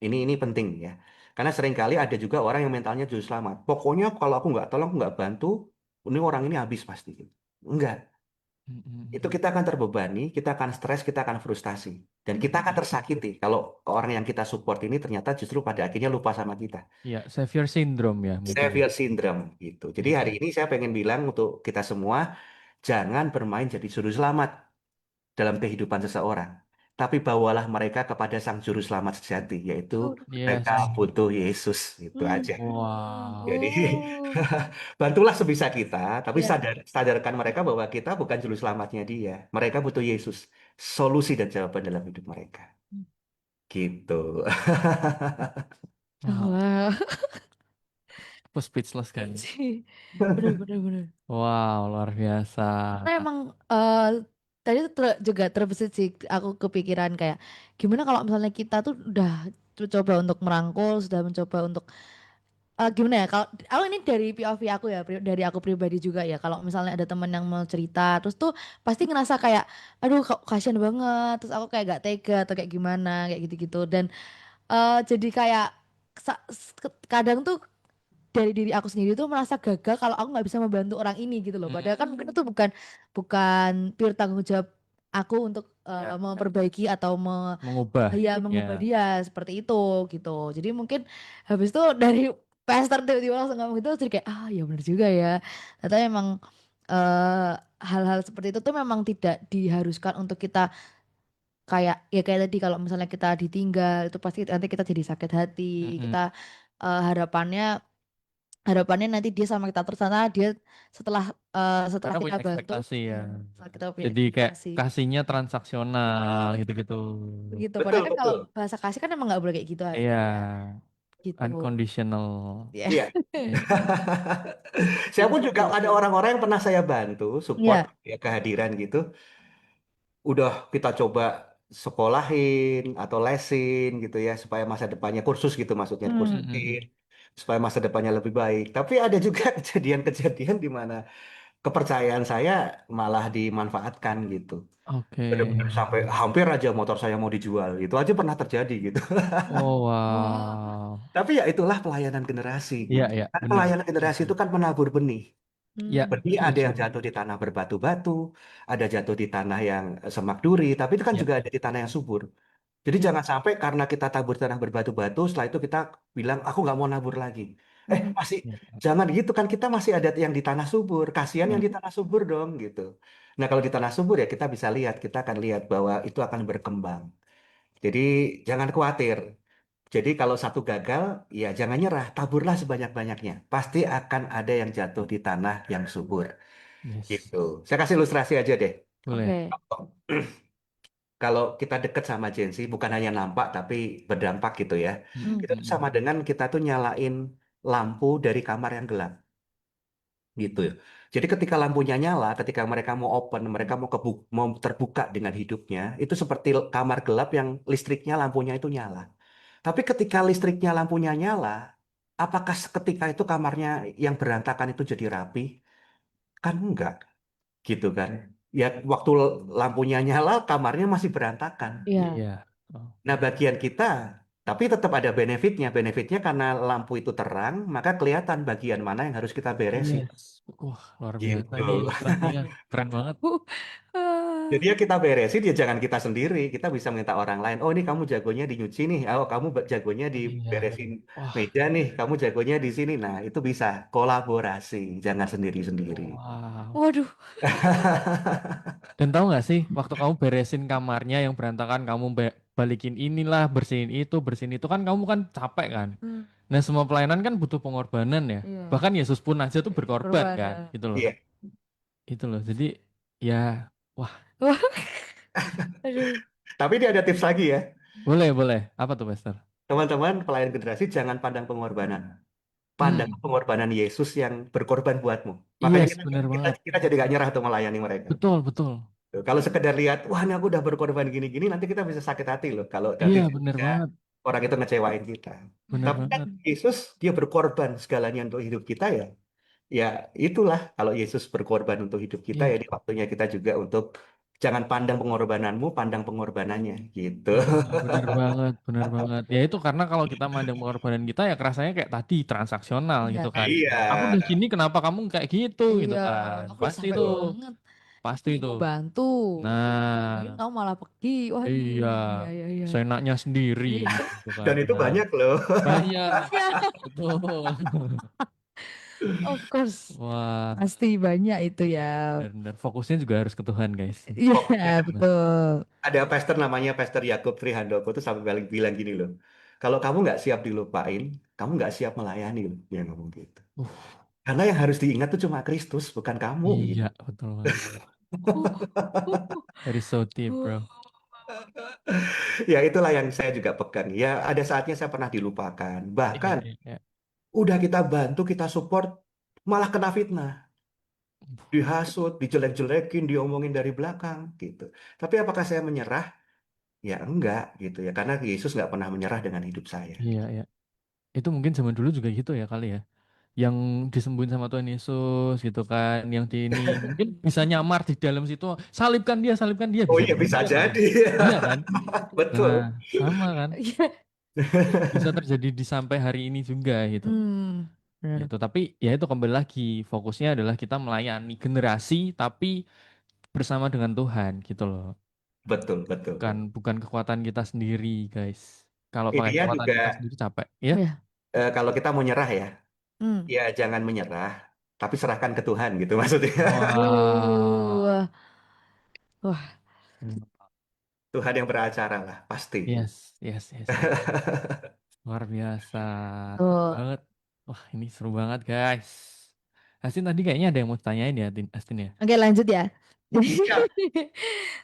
Ini penting ya. Karena seringkali ada juga orang yang mentalnya juru selamat. Pokoknya kalau aku nggak tolong, aku nggak bantu, ini orang ini habis pasti. Enggak. Itu kita akan terbebani, kita akan stres, kita akan frustasi. Dan kita akan tersakiti kalau orang yang kita support ini ternyata justru pada akhirnya lupa sama kita. Iya, savior syndrome ya mungkin. Savior syndrome gitu. Jadi hari ini saya pengen bilang untuk kita semua, jangan bermain jadi juru selamat dalam kehidupan seseorang. Tapi bawalah mereka kepada Sang Juru Selamat sejati, yaitu mereka Yes. butuh Yesus. Itu aja. Wow. Jadi Oh, bantulah sebisa kita, tapi ya. sadarkan mereka bahwa kita bukan juru selamatnya dia. Mereka butuh Yesus, solusi dan jawaban dalam hidup mereka. Gitu. Wow. Wah, Aku speechless kan. sih. Bener. Wow, luar biasa. Karena emang tadi tuh juga terbesit sih aku kepikiran kayak gimana kalau misalnya kita tuh udah coba untuk merangkul, sudah mencoba untuk gimana ya kalau aku ini dari POV aku ya, dari aku pribadi juga ya. Kalau misalnya ada teman yang mau cerita, terus tuh pasti ngerasa kayak, aduh kok kasihan banget. Terus aku kayak gak tega atau kayak gimana, kayak gitu-gitu. Dan jadi kayak kadang tuh dari diri aku sendiri tuh merasa gagal kalau aku nggak bisa membantu orang ini gitu loh. Padahal kan mungkin itu bukan bukan pure tanggung jawab aku untuk Ya. memperbaiki atau Mengubah. ya mengubah dia seperti itu gitu. Jadi mungkin habis itu dari pastor tiba-tiba langsung ngomong gitu jadi kayak ya benar juga ya. Ternyata emang hal-hal seperti itu tuh memang tidak diharuskan untuk kita kayak tadi kalau misalnya kita ditinggal itu pasti nanti kita jadi sakit hati. Mm-mm. Kita harapannya nanti dia sama kita terus karena dia setelah setelah Karena kita punya bantu ekspektasi ya. setelah kita punya Jadi kayak ekspektasi kasihnya transaksional gitu-gitu. begitu Betul, padahal kan kalau betul. bahasa kasih kan emang nggak boleh kayak gitu Iya, harusnya gitu unconditional. ya. Iya. Saya pun juga ada orang-orang yang pernah saya bantu, support Iya. ya kehadiran gitu. Udah kita coba sekolahin atau lesin gitu ya supaya masa depannya kursus gitu maksudnya Mm-mm. kursusin supaya masa depannya lebih baik. Tapi ada juga kejadian-kejadian di mana kepercayaan saya malah dimanfaatkan gitu. Oke. Benar-benar sampai hampir aja motor saya mau dijual. Itu aja pernah terjadi gitu. Oh Wah. wow. Tapi ya itulah pelayanan generasi Iya gitu. ya, Kan bener. pelayanan generasi itu kan menabur benih. Ya, Benih ada setuju. yang jatuh di tanah berbatu-batu, ada jatuh di tanah yang semak duri, tapi itu kan Ya. juga ada di tanah yang subur. Jadi Ya. jangan sampai karena kita tabur tanah berbatu-batu, setelah itu kita bilang, aku nggak mau nabur lagi. Masih, Ya. jangan gitu kan, kita masih ada yang di tanah subur. Kasihan yang Ya. di tanah subur dong, gitu. Nah, kalau di tanah subur ya kita bisa lihat, kita akan lihat bahwa itu akan berkembang. Jadi jangan khawatir. Jadi kalau satu gagal, ya jangan nyerah, taburlah sebanyak-banyaknya. Pasti akan ada yang jatuh di tanah yang subur. Yes. Gitu. Saya kasih ilustrasi aja deh. Boleh. Oke. Kalau kita deket sama Gen Z, bukan hanya nampak tapi berdampak gitu ya. Kita tuh Mm-mm. sama dengan kita tuh nyalain lampu dari kamar yang gelap gitu ya. Jadi ketika lampunya nyala, ketika mereka mau open, mereka mau terbuka dengan hidupnya, itu seperti kamar gelap yang listriknya lampunya itu nyala. Tapi ketika listriknya lampunya nyala, apakah seketika itu kamarnya yang berantakan itu jadi rapi? Kan enggak, gitu kan. Ya waktu lampunya nyala, kamarnya masih berantakan. Iya. Iya. Oh. Nah, bagian kita, tapi tetap ada benefitnya. Benefitnya karena lampu itu terang, maka kelihatan bagian mana yang harus kita beresin. Yes. Wah, luar biasa Gitu. ini ilustrasinya. Keren banget. Jadi ya kita beresin, ya jangan kita sendiri. Kita bisa minta orang lain. Oh, ini kamu jagonya di nyuci nih. Oh, kamu jagonya di Iya. beresin Wah, meja nih. Kamu jagonya di sini. Nah, itu bisa kolaborasi. Jangan sendiri-sendiri. wow. Waduh. Dan tahu nggak sih, waktu kamu beresin kamarnya yang berantakan, kamu balikin inilah, bersihin itu kan kamu kan capek kan. Hmm. Nah, semua pelayanan kan butuh pengorbanan ya. Iya. Bahkan Yesus pun aja tuh berkorban Korban. kan, gitu loh. Iya. Itu loh. Jadi ya, wah, Wah. Aduh. Tapi ini ada tips lagi ya. boleh. Apa tuh, Pastor? Teman-teman, pelayan generasi jangan pandang pengorbanan. Pandang Hmm, pengorbanan Yesus yang berkorban buatmu. Makanya yes, kita benar kita, banget. kita jadi gak nyerah untuk melayani mereka. Betul. Tuh, kalau sekedar lihat, wah ini aku udah berkorban gini-gini, nanti kita bisa sakit hati loh. Kalau nanti Iya, benar banget. orang itu ngecewain kita. Benar Tapi kan banget. Yesus, dia berkorban segalanya untuk hidup kita ya. Ya itulah, kalau Yesus berkorban untuk hidup kita Iya. ya di waktunya kita juga untuk jangan pandang pengorbananmu, pandang pengorbanannya gitu. Iya, benar banget. Ya itu karena kalau kita mandang pengorbanan kita ya kerasanya kayak tadi transaksional Iya. gitu kan. Iya, Aku udah gini kenapa kamu kayak gitu gitu Iya. kan. Aku udah Pasti sampai itu betul. banget. Pasti ini itu. mau bantu, ini Nah, kamu malah pergi. Waduh, iya, iya iya iya. seenaknya sendiri Iya. gitu kan. Dan itu Nah, banyak loh. banyak, Iya, betul. of course. Wah, Pasti banyak itu ya. dan fokusnya juga harus ke Tuhan, guys. Pokoknya Iya, betul. ada pastor namanya Pastor Yakub Trihandoko tuh sampai bilang gini loh. Kalau kamu nggak siap dilupain, kamu nggak siap melayani loh. Dia ngomong gitu. Uh, Karena yang harus diingat tuh cuma Kristus, bukan kamu iya, gitu. betul banget. Uh, uh, That is so deep, uh. bro. Ya itulah yang saya juga pegang. Ya ada saatnya saya pernah dilupakan. Iya, Bahkan iya, iya. udah kita bantu, kita support, malah kena fitnah. Dihasut, dijelek-jelekin, diomongin dari belakang gitu. Tapi apakah saya menyerah? Ya enggak gitu ya. Karena Yesus nggak pernah menyerah dengan hidup saya. Iya, iya. Itu mungkin zaman dulu juga gitu ya kali ya. Yang disembuhin sama Tuhan Yesus gitu kan, yang di ini mungkin bisa nyamar di dalam situ, salibkan dia Oh bisa iya begitu bisa kali ya. jadi. Iya kan? Nah, Betul. sama kan? Iya. Bisa terjadi di sampai hari ini juga gitu. Benar. Gitu. Tapi ya itu kembali lagi fokusnya adalah kita melayani generasi tapi bersama dengan Tuhan gitu loh. Betul, betul. Bukan bukan kekuatan kita sendiri, guys. Kalau pakai Intinya kekuatan juga kita sendiri capek, ya. Oh ya. kalau kita mau nyerah ya, Hmm. ya jangan menyerah, tapi serahkan ke Tuhan gitu maksudnya. Wah. Wah, wah, Hmm. Tuhan yang beracara lah, pasti. Yes, yes, yes, yes. Luar biasa. Seru tuh. banget. Wah, ini seru banget, guys. Astin tadi kayaknya ada yang mau tanyain ya, Astin ya? Oke, lanjut ya. Ya,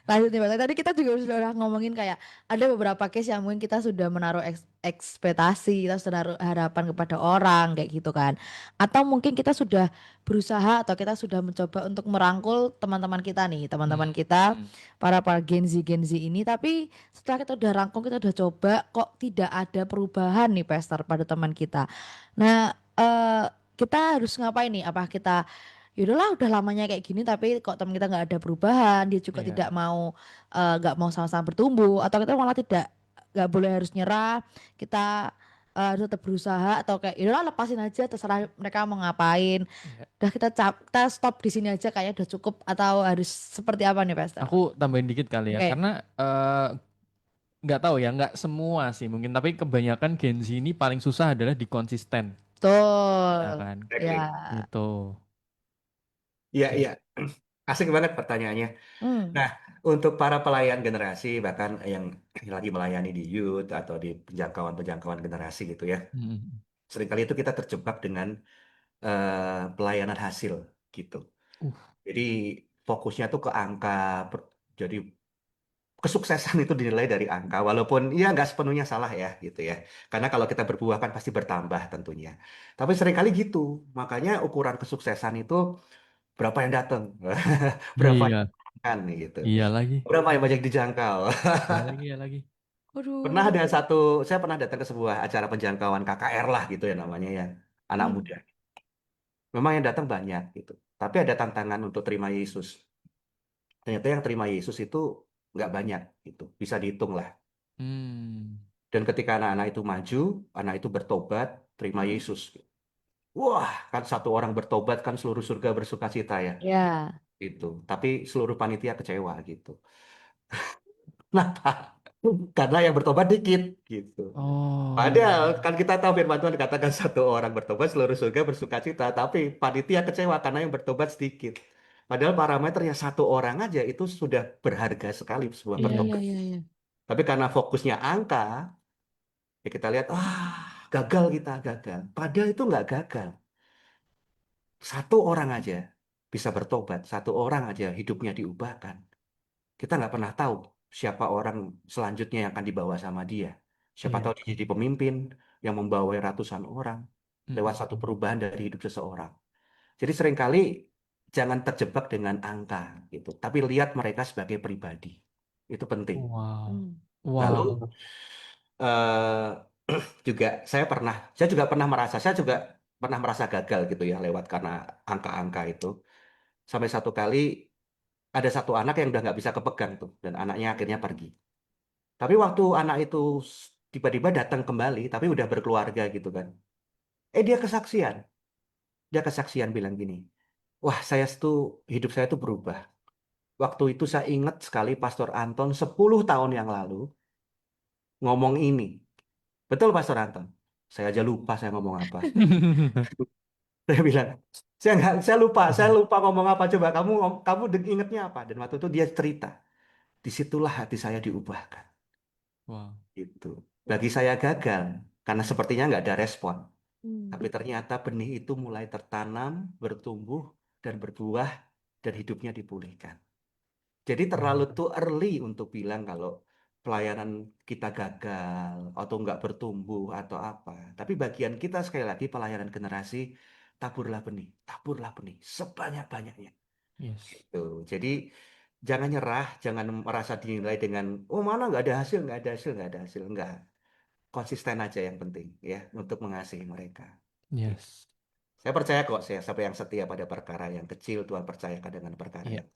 Lanjut nih, Pak. Tadi kita juga sudah ngomongin kayak ada beberapa case yang mungkin kita sudah menaruh ekspektasi, kita sudah naruh harapan kepada orang kayak gitu kan. Atau mungkin kita sudah berusaha atau kita sudah mencoba untuk merangkul teman-teman kita nih, teman-teman kita Hmm. para Gen Z ini. Tapi setelah kita udah rangkul, kita udah coba kok tidak ada perubahan nih, Pastor, pada teman kita. Nah, kita harus ngapain nih? Apa kita yaudahlah udah lamanya kayak gini tapi kok teman kita nggak ada perubahan, dia juga Iya. tidak mau nggak mau sama-sama bertumbuh, atau kita malah tidak nggak boleh harus nyerah, kita harus tetap berusaha, atau kayak yaudahlah lepasin aja terserah mereka mau ngapain, Iya. udah kita stop di sini aja kayaknya udah cukup, atau harus seperti apa nih, Pastor? Aku tambahin dikit kali ya, Oke. karena nggak tahu ya, nggak semua sih mungkin, tapi kebanyakan Gen Z ini paling susah adalah di konsisten, ya Betul. kan? Ya. exactly. Gitu. Iya, Jadi, iya. Asik banget pertanyaannya. Hmm. Nah, untuk para pelayan generasi, bahkan yang lagi melayani di youth atau di penjangkauan-penjangkauan generasi gitu ya, mm, seringkali itu kita terjebak dengan pelayanan hasil gitu. uh, Jadi fokusnya tuh ke angka, jadi kesuksesan itu dinilai dari angka, walaupun ya nggak sepenuhnya salah ya gitu ya. Karena kalau kita berbuah kan pasti bertambah tentunya. Tapi seringkali gitu, makanya ukuran kesuksesan itu berapa yang datang, berapa yang iya, kan gitu, iya lagi, berapa yang banyak dijangkau. iya lagi, iya lagi. Pernah Aduh. ada saya pernah datang ke sebuah acara penjangkauan KKR lah gitu ya namanya ya, anak Hmm. muda. Memang yang datang banyak gitu, tapi ada tantangan untuk terima Yesus. Ternyata yang terima Yesus itu nggak banyak gitu, bisa dihitung lah. Hmm, Dan ketika anak-anak itu maju, anak itu bertobat, terima Hmm. Yesus. Wah, kan satu orang bertobat kan seluruh surga bersuka cita ya, Ya. gitu. Tapi seluruh panitia kecewa gitu. Kenapa? Karena yang bertobat dikit, gitu. oh, Padahal kan kita tahu firman Tuhan dikatakan satu orang bertobat seluruh surga bersuka cita, tapi panitia kecewa karena yang bertobat sedikit. Padahal parameternya satu orang aja itu sudah berharga sekali sebuah Iya iya pertobat. iya iya. Tapi karena fokusnya angka, ya kita lihat, gagal kita gagal. Padahal itu nggak gagal. Satu orang aja bisa bertobat, satu orang aja hidupnya diubahkan. Kita nggak pernah tahu siapa orang selanjutnya yang akan dibawa sama dia. Siapa iya, tahu dia jadi pemimpin yang membawa ratusan orang lewat mm, satu perubahan dari hidup seseorang. Jadi seringkali jangan terjebak dengan angka gitu, tapi lihat mereka sebagai pribadi. Itu penting. wow, Hmm. Lalu wow, eh, saya juga pernah merasa, saya juga pernah merasa gagal gitu ya lewat karena angka-angka itu. Sampai satu kali ada satu anak yang udah nggak bisa kepegang tuh, dan anaknya akhirnya pergi. Tapi waktu anak itu tiba-tiba datang kembali, tapi udah berkeluarga gitu kan. Dia kesaksian, dia kesaksian bilang gini, wah hidup saya tuh berubah. Waktu itu saya ingat sekali Pastor Anton 10 tahun yang lalu ngomong ini. Betul Pastor Anton? Saya aja lupa saya ngomong apa. Saya bilang, saya lupa ngomong apa. Coba kamu ingetnya apa? Dan waktu itu dia cerita, disitulah hati saya diubahkan. Wow. Gitu. Bagi saya gagal, karena sepertinya nggak ada respon. Hmm. Tapi ternyata benih itu mulai tertanam, bertumbuh, dan berbuah, dan hidupnya dipulihkan. Jadi terlalu too early untuk bilang kalau pelayanan kita gagal, atau nggak bertumbuh, atau apa. Tapi bagian kita sekali lagi pelayanan generasi, taburlah benih, sebanyak-banyaknya. Yes. Gitu. Jadi jangan nyerah, jangan merasa dinilai dengan, oh mana nggak ada hasil, nggak ada hasil, nggak ada hasil. Nggak. Konsisten aja yang penting ya untuk mengasihi mereka. Gitu. Yes. Saya percaya kok saya siapa yang setia pada perkara yang kecil Tuhan percayakan dengan perkara Iya. yang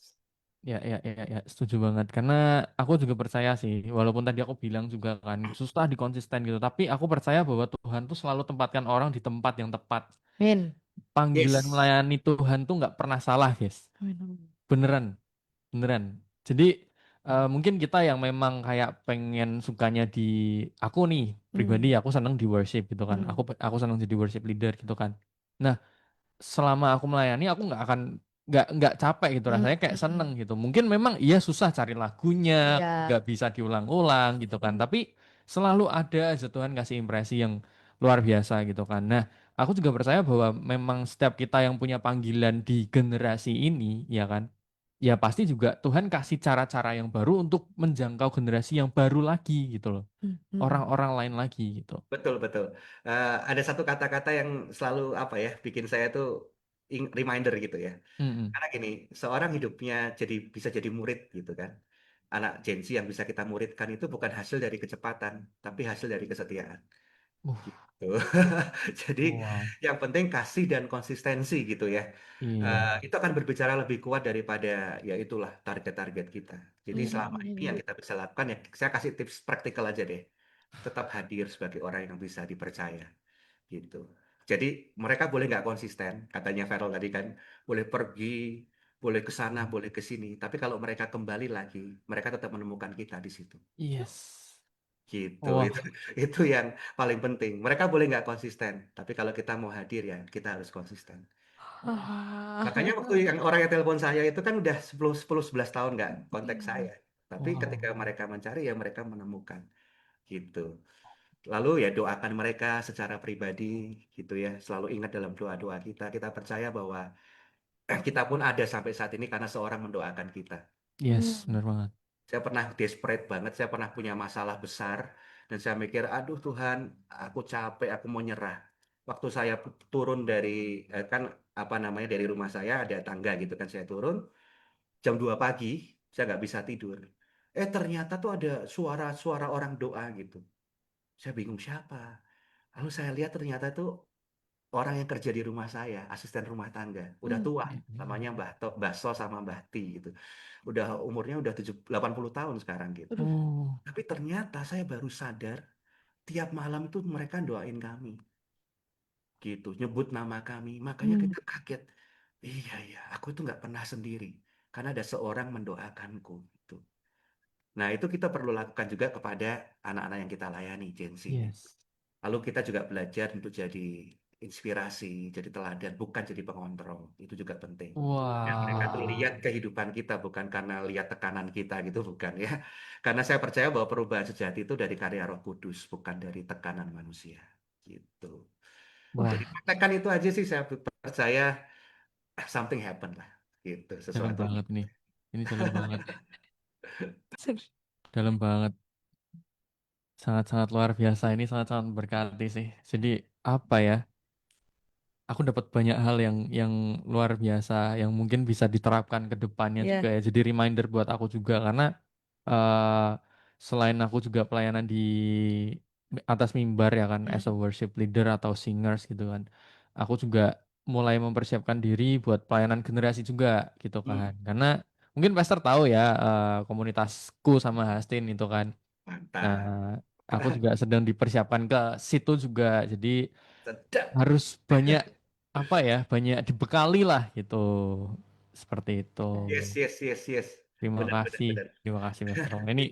Ya, ya, ya, ya, setuju banget. Karena aku juga percaya sih, walaupun tadi aku bilang juga kan susah dikonsisten gitu, tapi aku percaya bahwa Tuhan tuh selalu tempatkan orang di tempat yang tepat. Amin. Panggilan yes. melayani Tuhan tuh nggak pernah salah, guys. Amin. Beneran, beneran. Jadi mungkin kita yang memang kayak pengen sukanya di aku nih pribadi, Hmm. aku seneng di worship gitu kan. Hmm. Aku seneng jadi worship leader gitu kan. Nah, selama aku melayani aku nggak capek gitu, Hmm. rasanya kayak seneng Hmm. gitu. Mungkin memang iya susah cari lagunya, Iya. nggak bisa diulang-ulang gitu kan, tapi selalu ada aja Tuhan kasih impresi yang luar biasa gitu kan. Nah, aku juga percaya bahwa memang setiap kita yang punya panggilan di generasi ini ya kan, ya pasti juga Tuhan kasih cara-cara yang baru untuk menjangkau generasi yang baru lagi gitu loh, Hmm. Hmm. orang-orang lain lagi gitu. Betul, betul. Ada satu kata-kata yang selalu apa ya, bikin saya tuh reminder gitu ya. Mm-mm. Karena gini, seorang hidupnya jadi bisa jadi murid gitu kan. Anak Gen Z yang bisa kita muridkan itu bukan hasil dari kecepatan, tapi hasil dari kesetiaan. Uh, Gitu. Jadi wow. yang penting kasih dan konsistensi gitu ya. Iya. Itu akan berbicara lebih kuat daripada ya itulah target-target kita. Jadi selama ini yang Hmm. kita bisa lakukan ya saya kasih tips praktikal aja deh. Tetap hadir sebagai orang yang bisa dipercaya gitu. Jadi mereka boleh nggak konsisten, katanya Farel tadi kan, boleh pergi, boleh ke sana, boleh ke sini. Tapi kalau mereka kembali lagi, mereka tetap menemukan kita di situ. Yes. Gitu. Wah. Itu yang paling penting. Mereka boleh nggak konsisten, tapi kalau kita mau hadir ya kita harus konsisten. Makanya waktu yang orang yang telepon saya itu kan udah 10 11 tahun nggak kontak saya. Tapi ketika Wow. mereka mencari ya mereka menemukan gitu. Lalu ya doakan mereka secara pribadi gitu ya. Selalu ingat dalam doa-doa kita. Kita percaya bahwa kita pun ada sampai saat ini karena seorang mendoakan kita. Yes, benar banget. Saya pernah desperate banget, saya pernah punya masalah besar, dan saya mikir, aduh Tuhan, aku capek, aku mau nyerah. Waktu saya turun dari, kan apa namanya, dari rumah saya ada tangga gitu kan, saya turun, jam 2 pagi, saya nggak bisa tidur. Ternyata tuh ada suara-suara orang doa gitu. Saya bingung siapa. Lalu saya lihat ternyata itu orang yang kerja di rumah saya, asisten rumah tangga, udah Hmm. tua, namanya Mbah So sama Mbah Ti gitu. Udah umurnya udah 80 tahun sekarang gitu. Aduh. Oh, Tapi ternyata saya baru sadar tiap malam itu mereka doain kami gitu, nyebut nama kami. Makanya Hmm. kita kaget. Iya iya, aku itu nggak pernah sendiri karena ada seorang mendoakanku gitu. Nah, itu kita perlu lakukan juga kepada anak-anak yang kita layani, Gen Z ini. yes. Lalu kita juga belajar untuk jadi inspirasi, jadi teladan, bukan jadi pengontrol. Itu juga penting. Ya, mereka tuh lihat Wah, kehidupan kita bukan karena lihat tekanan kita gitu, bukan ya. Karena saya percaya bahwa perubahan sejati itu dari karya Roh Kudus, bukan dari tekanan manusia. Gitu. Jadi wah, praktekkan itu aja sih saya percaya something happen lah. Gitu, dalam sesuatu. banget nih. Ini dalam banget, Se- dalam banget. Sangat-sangat luar biasa. Ini sangat-sangat berkati sih. Jadi apa ya? Aku dapat banyak hal yang luar biasa, yang mungkin bisa diterapkan ke depannya juga Ya. ya. Jadi reminder buat aku juga karena eh selain aku juga pelayanan di atas mimbar ya kan, as a Hmm. worship leader atau singers gitu kan. Aku juga mulai mempersiapkan diri buat pelayanan generasi juga gitu kan. Hmm, Karena mungkin Pastor tahu ya komunitasku sama Hastin itu kan. Nah, mantap. aku juga sedang dipersiapkan ke situ juga. Jadi Sedap. harus banyak apa ya, banyak dibekali lah gitu. Seperti itu. Yes, yes, yes, yes. Terima Benar, benar, kasih, benar. terima kasih Mas Rom. Ini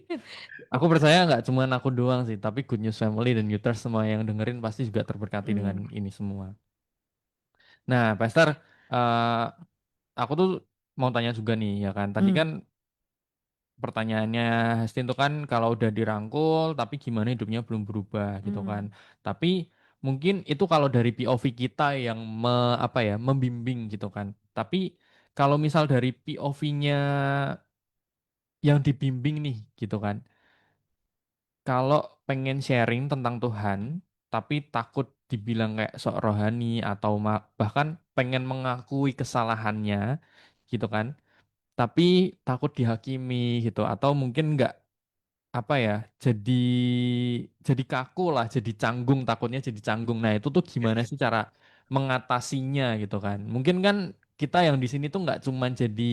aku percaya nggak cuma aku doang sih, tapi Good News Family dan Uters semua yang dengerin pasti juga terberkati dengan Hmm. ini semua. Nah, Pastor, eh aku tuh mau tanya juga nih, ya kan? Tadi Hmm. kan pertanyaannya Hastin tuh kan kalau udah dirangkul, tapi gimana hidupnya belum berubah gitu kan? Hmm. Tapi mungkin itu kalau dari POV kita yang apa ya, membimbing gitu kan. Tapi kalau misal dari POV-nya yang dibimbing nih gitu kan. Kalau pengen sharing tentang Tuhan, tapi takut dibilang kayak sok rohani atau bahkan pengen mengakui kesalahannya gitu kan, tapi takut dihakimi gitu atau mungkin nggak apa ya, jadi kaku lah, jadi canggung, takutnya jadi canggung. Nah, itu tuh Ya, gimana ya. sih cara mengatasinya gitu kan? Mungkin kan kita yang di sini tuh nggak cuman jadi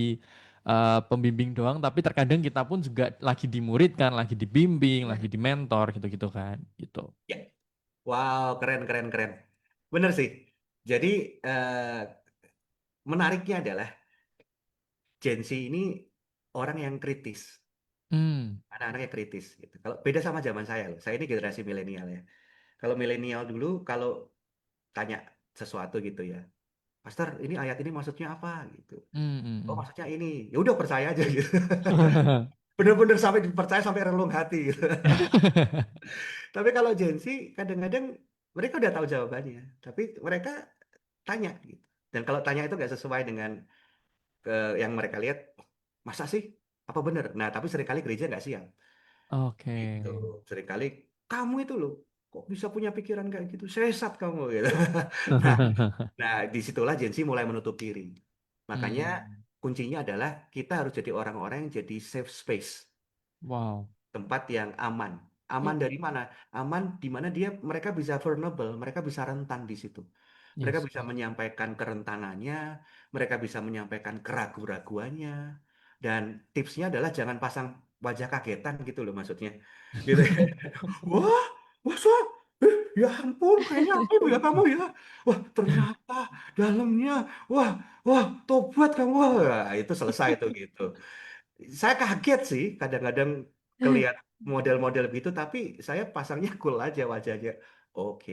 pembimbing doang, tapi terkadang kita pun juga lagi dimuridkan, lagi dibimbing, lagi dimentor gitu-gitu kan, gitu. Ya. Wow, keren, keren, keren. Benar sih. Jadi menariknya adalah Gen Z ini orang yang kritis. Hmm, Anak-anaknya kritis gitu. Kalau beda sama zaman saya loh. Saya ini generasi milenial ya. Kalau milenial dulu kalau tanya sesuatu gitu ya, Pastor, ini ayat ini maksudnya apa gitu. hmm, Oh, hmm, maksudnya ini. Ya udah percaya aja gitu. hmm. Bener-bener sampai dipercaya sampai relung hati gitu. Tapi kalau Gen Z kadang-kadang mereka udah tahu jawabannya, tapi mereka tanya gitu. Dan kalau tanya itu nggak sesuai dengan yang mereka lihat, "Oh, masa sih? Apa benar?" Nah, tapi seringkali gereja nggak siap. Oke. Gitu. Seringkali kamu itu loh, kok bisa punya pikiran kayak gitu? Sesat kamu gitu. Nah, nah disitulah Gen Z mulai menutup diri. Makanya Hmm, kuncinya adalah kita harus jadi orang-orang yang jadi safe space, wow. tempat yang aman. Ya. Aman dari mana? Aman di mana mereka bisa vulnerable, mereka bisa rentan di situ. Mereka Yes. bisa menyampaikan kerentanannya, mereka bisa menyampaikan keraguan-raguannya, dan tipsnya adalah jangan pasang wajah kagetan gitu loh maksudnya. Gitu. Wah, masa? Ya ampun, kayaknya apa ya kamu ya? Wah, ternyata dalamnya, wah, wah, tobat kamu. Wah, itu selesai tuh gitu. Saya kaget sih kadang-kadang kelihat model-model begitu, tapi saya pasangnya cool aja wajahnya. Oke,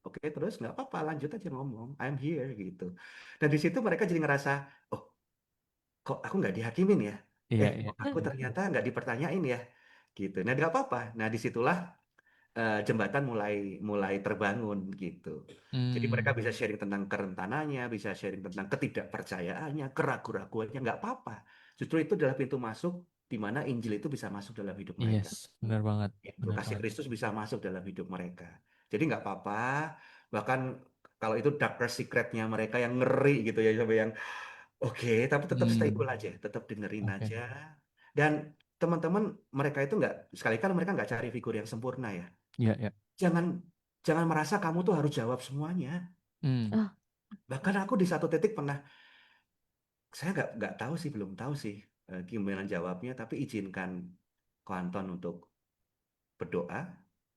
oke, terus nggak apa-apa, lanjut aja ngomong. I'm here gitu. Dan di situ mereka jadi ngerasa, oh, kok aku nggak dihakimin ya? Iya, iya, Kok aku iya. ternyata nggak dipertanyain ya? Gitu. Nah, nggak apa-apa. Nah, disitulah jembatan mulai mulai terbangun gitu. Jadi mereka Hmm, bisa sharing tentang kerentanannya, bisa sharing tentang ketidakpercayaannya, keraguan-raguannya, nggak apa-apa. Justru itu adalah pintu masuk di mana Injil itu bisa masuk dalam hidup mereka. yes, benar banget, Itu benar kasih banget. Kristus bisa masuk dalam hidup mereka. Jadi nggak apa-apa. Bahkan kalau itu darker secretnya mereka yang ngeri gitu ya, sampai yang oke, tapi tetap stay Hmm, cool aja, tetap dengerin oke. aja. Dan teman-teman mereka itu nggak, sekali kan mereka nggak cari figur yang sempurna ya. Iya, iya. Jangan jangan merasa kamu tuh harus jawab semuanya. Hmm, Oh, Bahkan aku di satu titik pernah, saya nggak tahu sih, belum tahu sih gimana jawabnya, tapi izinkan Kuanton untuk berdoa,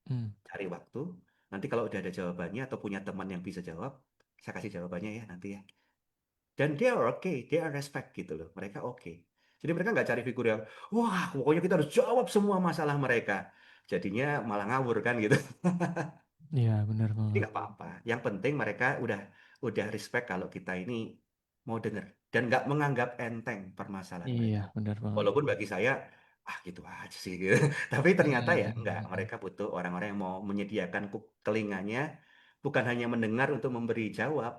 hmm, cari waktu. Nanti kalau udah ada jawabannya atau punya teman yang bisa jawab, saya kasih jawabannya ya nanti ya. Dan they are okay, they are respect gitu loh. Mereka oke. Jadi mereka nggak cari figur yang, wah pokoknya kita harus jawab semua masalah mereka. Jadinya malah ngawur kan gitu. iya, benar Jadi banget. nggak apa-apa. Yang penting mereka udah respect kalau kita ini mau denger dan nggak menganggap enteng permasalahan Iya, mereka. benar banget. Walaupun bagi saya, ah gitu aja sih gitu. Tapi ternyata ya enggak. Hmm, Mereka butuh orang-orang yang mau menyediakan telinganya, bukan hanya mendengar untuk memberi jawab.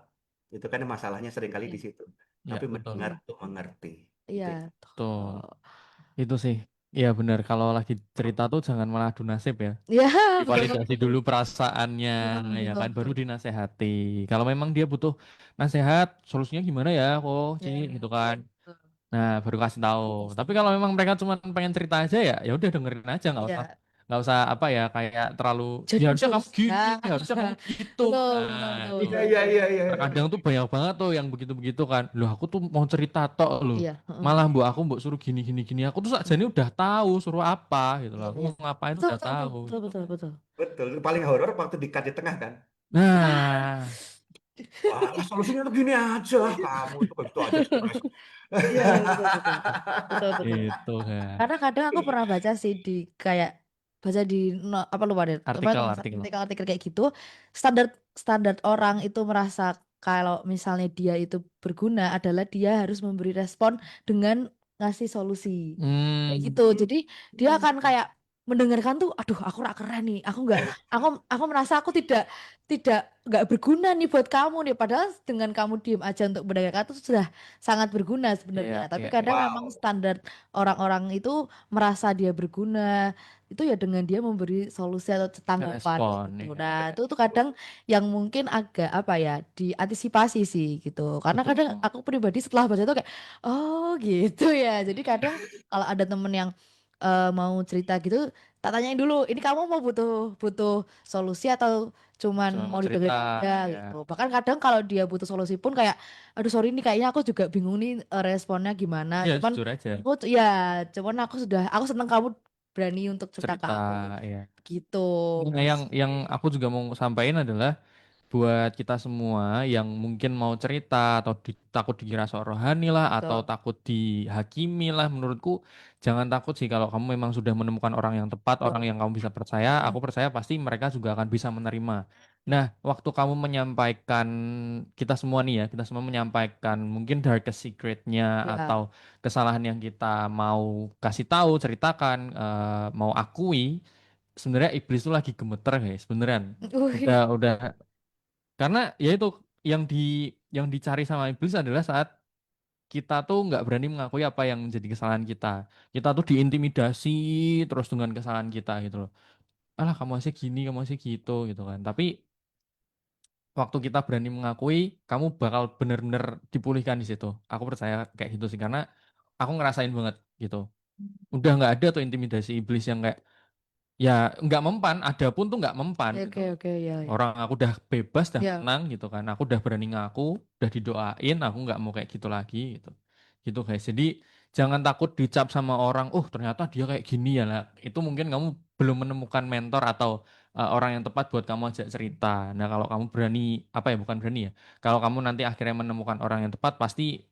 Itu kan masalahnya seringkali iya. di situ. iya, Tapi betul. mendengar untuk mengerti. Iya. Itu. Betul. Oh. Itu sih. Iya, benar. Kalau lagi cerita tuh jangan malah adu nasib ya. Ya, betul Divalidasi betul. dulu perasaannya, ya Betul kan, baru betul. dinasehati. Kalau memang dia butuh nasehat, solusinya gimana ya, kok, Ya. Ci, gitu kan. Betul. Nah, baru kasih tahu. Tapi kalau memang mereka cuma pengen cerita aja ya, ya udah dengerin aja, Ya. nggak usah apa ya, kayak terlalu, ya Jadi harusnya kamu dosa. gini, harusnya kamu gitu. Betul betul Nah, betul itu Iya, betul. iya, iya, iya. terkadang tuh banyak banget tuh yang begitu-begitu kan. Loh, aku tuh mau cerita tok loh. Iya. Heeh. Malah aku mbok suruh gini gini gini. Aku tuh sakjane udah tahu suruh apa gitu loh. Iya Aku iya. mau ngapain tuh Betul udah betul betul tahu betul gitu. betul betul. Betul. Paling horor waktu di tengah kan. Nah, Wah, solusinya tuh gini aja. Kamu itu begitu aja stres. Iya, betul betul. Betul betul. Itu kan. Karena kadang aku pernah baca sih di kayak baca di apa lupa deh apa Artikel-artikel. artikel-artikel kayak gitu, standar standar orang itu merasa kalau misalnya dia itu berguna adalah dia harus memberi respon dengan ngasih solusi kayak Hmm, gitu. Jadi dia akan kayak mendengarkan tuh, aduh aku rak keren nih, aku merasa aku tidak nggak berguna nih buat kamu nih, padahal dengan kamu diem aja untuk mendengarkan itu sudah sangat berguna iya, sebenarnya. Tapi iya, iya. kadang memang Wow. standar orang-orang itu merasa dia berguna itu ya dengan dia memberi solusi atau tanggapan kayak Respon, gitu. ya. Nah, itu tuh kadang yang mungkin agak apa ya, diantisipasi sih gitu. Karena Betul. kadang aku pribadi setelah baca itu kayak oh gitu ya. Jadi kadang kalau ada temen yang mau cerita gitu, tak tanyain dulu, ini kamu mau butuh butuh solusi atau cuman Cuma mau mau cerita, didengerin aja ya. gitu. Bahkan kadang kalau dia butuh solusi pun kayak aduh sorry nih kayaknya aku juga bingung nih responnya gimana. Ya, Cuman jujur aja. ya cuman aku seneng kamu berani untuk cerita ke Cerita, aku ya. gitu. Nah, yang aku juga mau sampaikan adalah buat kita semua yang mungkin mau cerita atau takut dikira sok rohani lah atau Betul. takut dihakimi lah, menurutku jangan takut sih kalau kamu memang sudah menemukan orang yang tepat, orang Betul. yang kamu bisa percaya, Mm, aku percaya pasti mereka juga akan bisa menerima. Nah, waktu kamu menyampaikan, kita semua nih ya, kita semua menyampaikan mungkin darkest secretnya ya. atau kesalahan yang kita mau kasih tahu, ceritakan, mau akui, sebenarnya iblis itu lagi gemeter guys, beneran. Wih. Udah karena ya itu yang di yang dicari sama iblis adalah saat kita tuh nggak berani mengakui apa yang menjadi kesalahan kita. Kita tuh diintimidasi terus dengan kesalahan kita gitu loh. Alah kamu aja gini, kamu aja gitu gitu kan. Tapi waktu kita berani mengakui, kamu bakal bener-bener dipulihkan di situ. Aku percaya kayak gitu sih karena aku ngerasain banget gitu. Udah nggak ada tuh intimidasi iblis yang kayak ya nggak mempan, ada pun tuh nggak mempan gitu Oke loh. oke ya ya. Orang aku udah bebas, udah Ya. tenang gitu kan. Aku udah berani ngaku, udah didoain, aku nggak mau kayak gitu lagi gitu. Gitu guys. Jadi jangan takut dicap sama orang, oh ternyata dia kayak gini ya lah. Itu mungkin kamu belum menemukan mentor atau orang yang tepat buat kamu ajak cerita. Nah kalau kamu berani, apa ya bukan berani ya. Kalau kamu nanti akhirnya menemukan orang yang tepat, pasti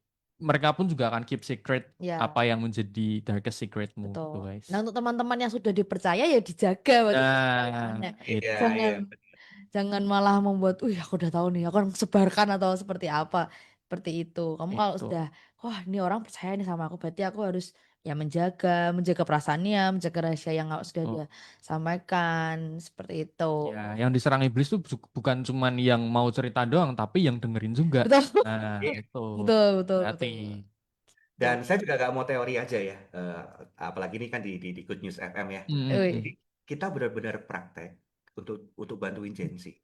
mereka pun juga akan keep secret apa Ya, yang menjadi darkest secretmu gitu betul. guys. Nah, untuk teman-teman yang sudah dipercaya ya dijaga waktu Nah, kepercayaannya. Iya, itu. Jangan iya. jangan malah membuat, aku udah tahu nih, aku akan sebarkan atau seperti apa. Seperti itu. Kamu kalau Itu. sudah, wah ini orang percaya nih sama aku, berarti aku harus ya menjaga perasaannya, menjaga rahasia yang sudah dia sampaikan, seperti itu. Ya, yang diserang iblis tuh bukan cuman yang mau cerita doang, tapi yang dengerin juga. Betul, Nah, Iya. itu betul, betul, hati. betul. Dan Betul. saya juga gak mau teori aja ya, apalagi ini kan di Good News FM ya. Jadi Wih. kita benar-benar praktek untuk bantuin Gen Z.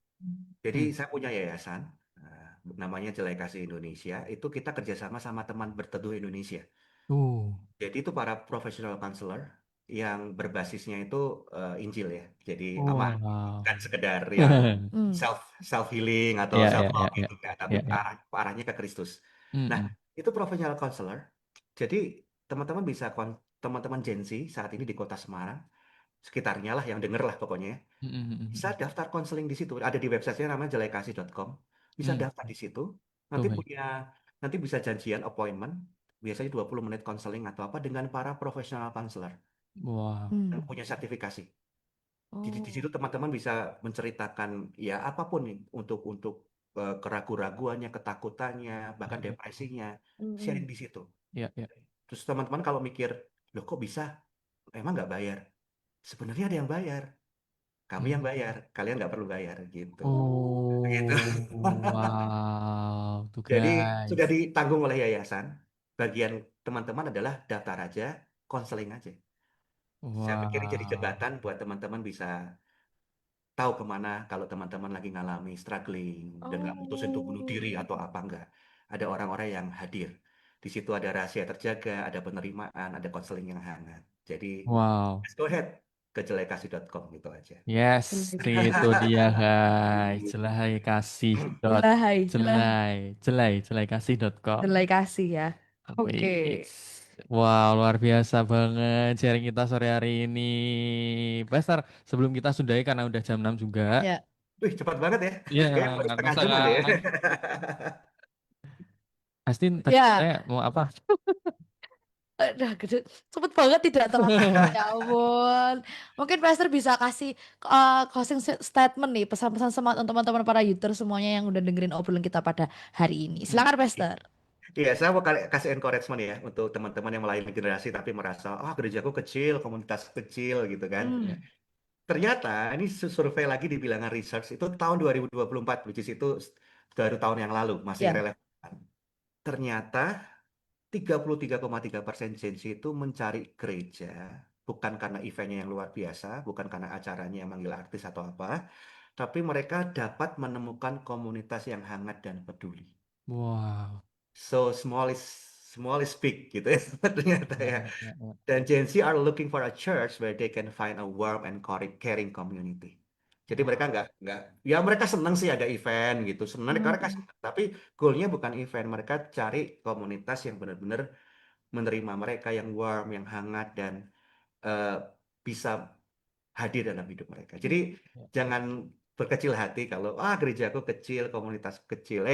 Jadi Hmm. saya punya yayasan, namanya Jelai Kasih Indonesia. Itu kita kerjasama sama teman berteduh Indonesia. Uh, Jadi itu para professional counselor yang berbasisnya itu Injil ya. Jadi aman, wow. bukan sekedar yang Hmm. self self healing atau Ya, self ya, ya, talk ya, gitu kan, tapi ya, ya. arahnya ke Kristus. Nah, Hmm, itu professional counselor. Jadi teman-teman bisa teman-teman Gen Z saat ini di Kota Semarang, sekitarnya lah yang denger lah pokoknya ya, hmm, hmm, hmm, bisa hmm, daftar konseling di situ. Ada di websitenya namanya jelaikasih.com. Bisa hmm. daftar di situ. Tuh, Nanti guys. punya nanti bisa janjian appointment. Biasanya 20 menit konseling atau apa dengan para profesional counselor Wow. yang Hmm. punya sertifikasi. Jadi di situ Oh. teman-teman bisa menceritakan ya apapun nih untuk keraguan-raguannya, ketakutannya, bahkan Ya, ya, depresinya, sharing Hmm. di situ. ya, ya. Terus teman-teman kalau mikir, loh kok bisa? Emang nggak bayar? Sebenarnya ada yang bayar. Kami Hmm. yang bayar. Kalian nggak perlu bayar gitu. Begitu. Oh, wow. Tuh, Jadi guys. sudah ditanggung oleh yayasan. Bagian teman-teman adalah daftar aja, konseling aja. Saya pikir ini jadi Wow. jembatan buat teman-teman bisa tahu kemana kalau teman-teman lagi ngalami struggling dan nggak mutusin untuk bunuh diri Oh. atau apa enggak. Ada orang-orang yang hadir. Di situ ada rahasia terjaga, ada penerimaan, ada konseling yang hangat. Jadi, Wow. let's go ahead ke jelaikasih.com gitu aja. Yes, Jelek. itu dia guys. Jelai kasih dot Jelai. jelai kasih.com. Jelai kasih ya. Oke. Wih, wow, luar biasa banget sharing kita sore hari ini. Pastor, sebelum kita sudahi karena udah jam 6 juga. Ya. Wih, cepat banget ya. Ya, Kayak baru nggak setengah kerasa jam aja ya. kan? Astin tadi Ya, saya mau apa? udah gede, cepet banget tidak terasa. Ya ampun. Mungkin Pastor bisa kasih closing statement nih, pesan-pesan semangat untuk teman-teman para user semuanya yang udah dengerin obrolan kita pada hari ini. Silakan Pastor. Iya, saya mau kasih encouragement ya untuk teman-teman yang melayani generasi tapi merasa, ah gerejaku kecil, komunitas kecil gitu kan. Hmm, Ternyata ini survei lagi di bilangan research itu tahun 2024, which is itu baru tahun yang lalu, masih ya. relevan. Ternyata 33,3% Gen Z itu mencari gereja bukan karena eventnya yang luar biasa, bukan karena acaranya yang manggil artis atau apa, tapi mereka dapat menemukan komunitas yang hangat dan peduli. Wow. So small is big gitu ya ternyata Ya, ya. ya, ya, ya. Dan Gen Z are looking for a church where they can find a warm and caring community. Jadi mereka Wow. nggak, ya mereka senang sih ada event gitu, senang mereka Hmm, senang. Tapi goalnya bukan event, mereka cari komunitas yang benar-benar menerima mereka, yang warm, yang hangat dan eh, bisa hadir dalam hidup mereka. Jadi Ya. jangan berkecil hati kalau gerejaku kecil, komunitas kecil.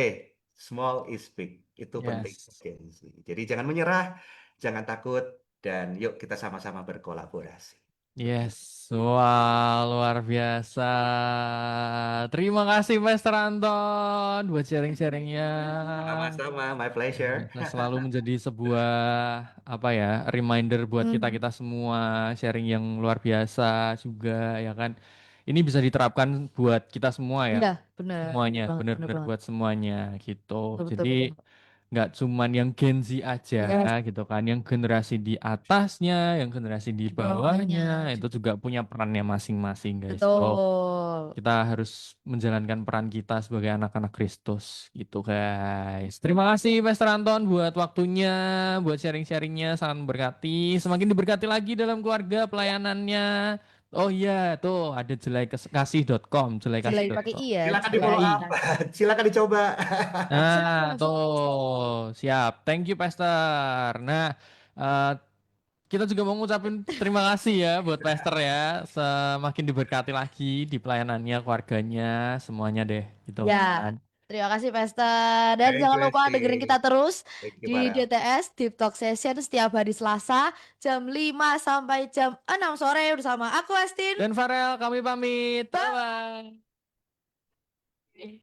Small is big. Itu penting. Yes. Gen Z. Jadi jangan menyerah, jangan takut, dan yuk kita sama-sama berkolaborasi. Yes, Begitu. wah luar biasa. Terima kasih Master Anton buat sharing-sharingnya. Sama-sama, my Luar pleasure. biasa, selalu menjadi sebuah apa ya reminder buat kita hmm. kita semua sharing yang luar biasa juga ya kan. Ini bisa diterapkan buat kita semua ya, Iya, bener, semuanya bener benar-benar banget. buat semuanya gitu. Betul, betul, Jadi betul. nggak cuman yang Gen Z aja Yes, gitu kan, yang generasi di atasnya, yang generasi di di bawahnya bawahnya itu juga. juga punya perannya masing-masing guys. So Betul. kita harus menjalankan peran kita sebagai anak-anak Kristus gitu guys. Terima kasih Pastor Anton buat waktunya, buat sharing-sharingnya sangat memberkati. Semakin diberkati lagi dalam keluarga pelayanannya. Oh iya, tuh ada jelaikasih.com, Jelai pakai jelaikasih.com. i ya, Silakan di follow jelai up, kasih. silakan dicoba. Nah, Siap, tuh siap, siap. siap. Thank you, Pastor. Nah, eh, kita juga mau ngucapin terima kasih ya buat Pastor ya. Semakin diberkati lagi di pelayanannya, keluarganya, semuanya deh, gitu Ya, kan. terima kasih Pesta. Dan Thank jangan you, lupa dengerin Esti. kita terus Thank you, di Farel. DTS Deep Talk Session setiap hari Selasa jam 5 sampai jam 6 sore bersama aku Estin. Dan Farel, kami pamit. Bye. Bye-bye.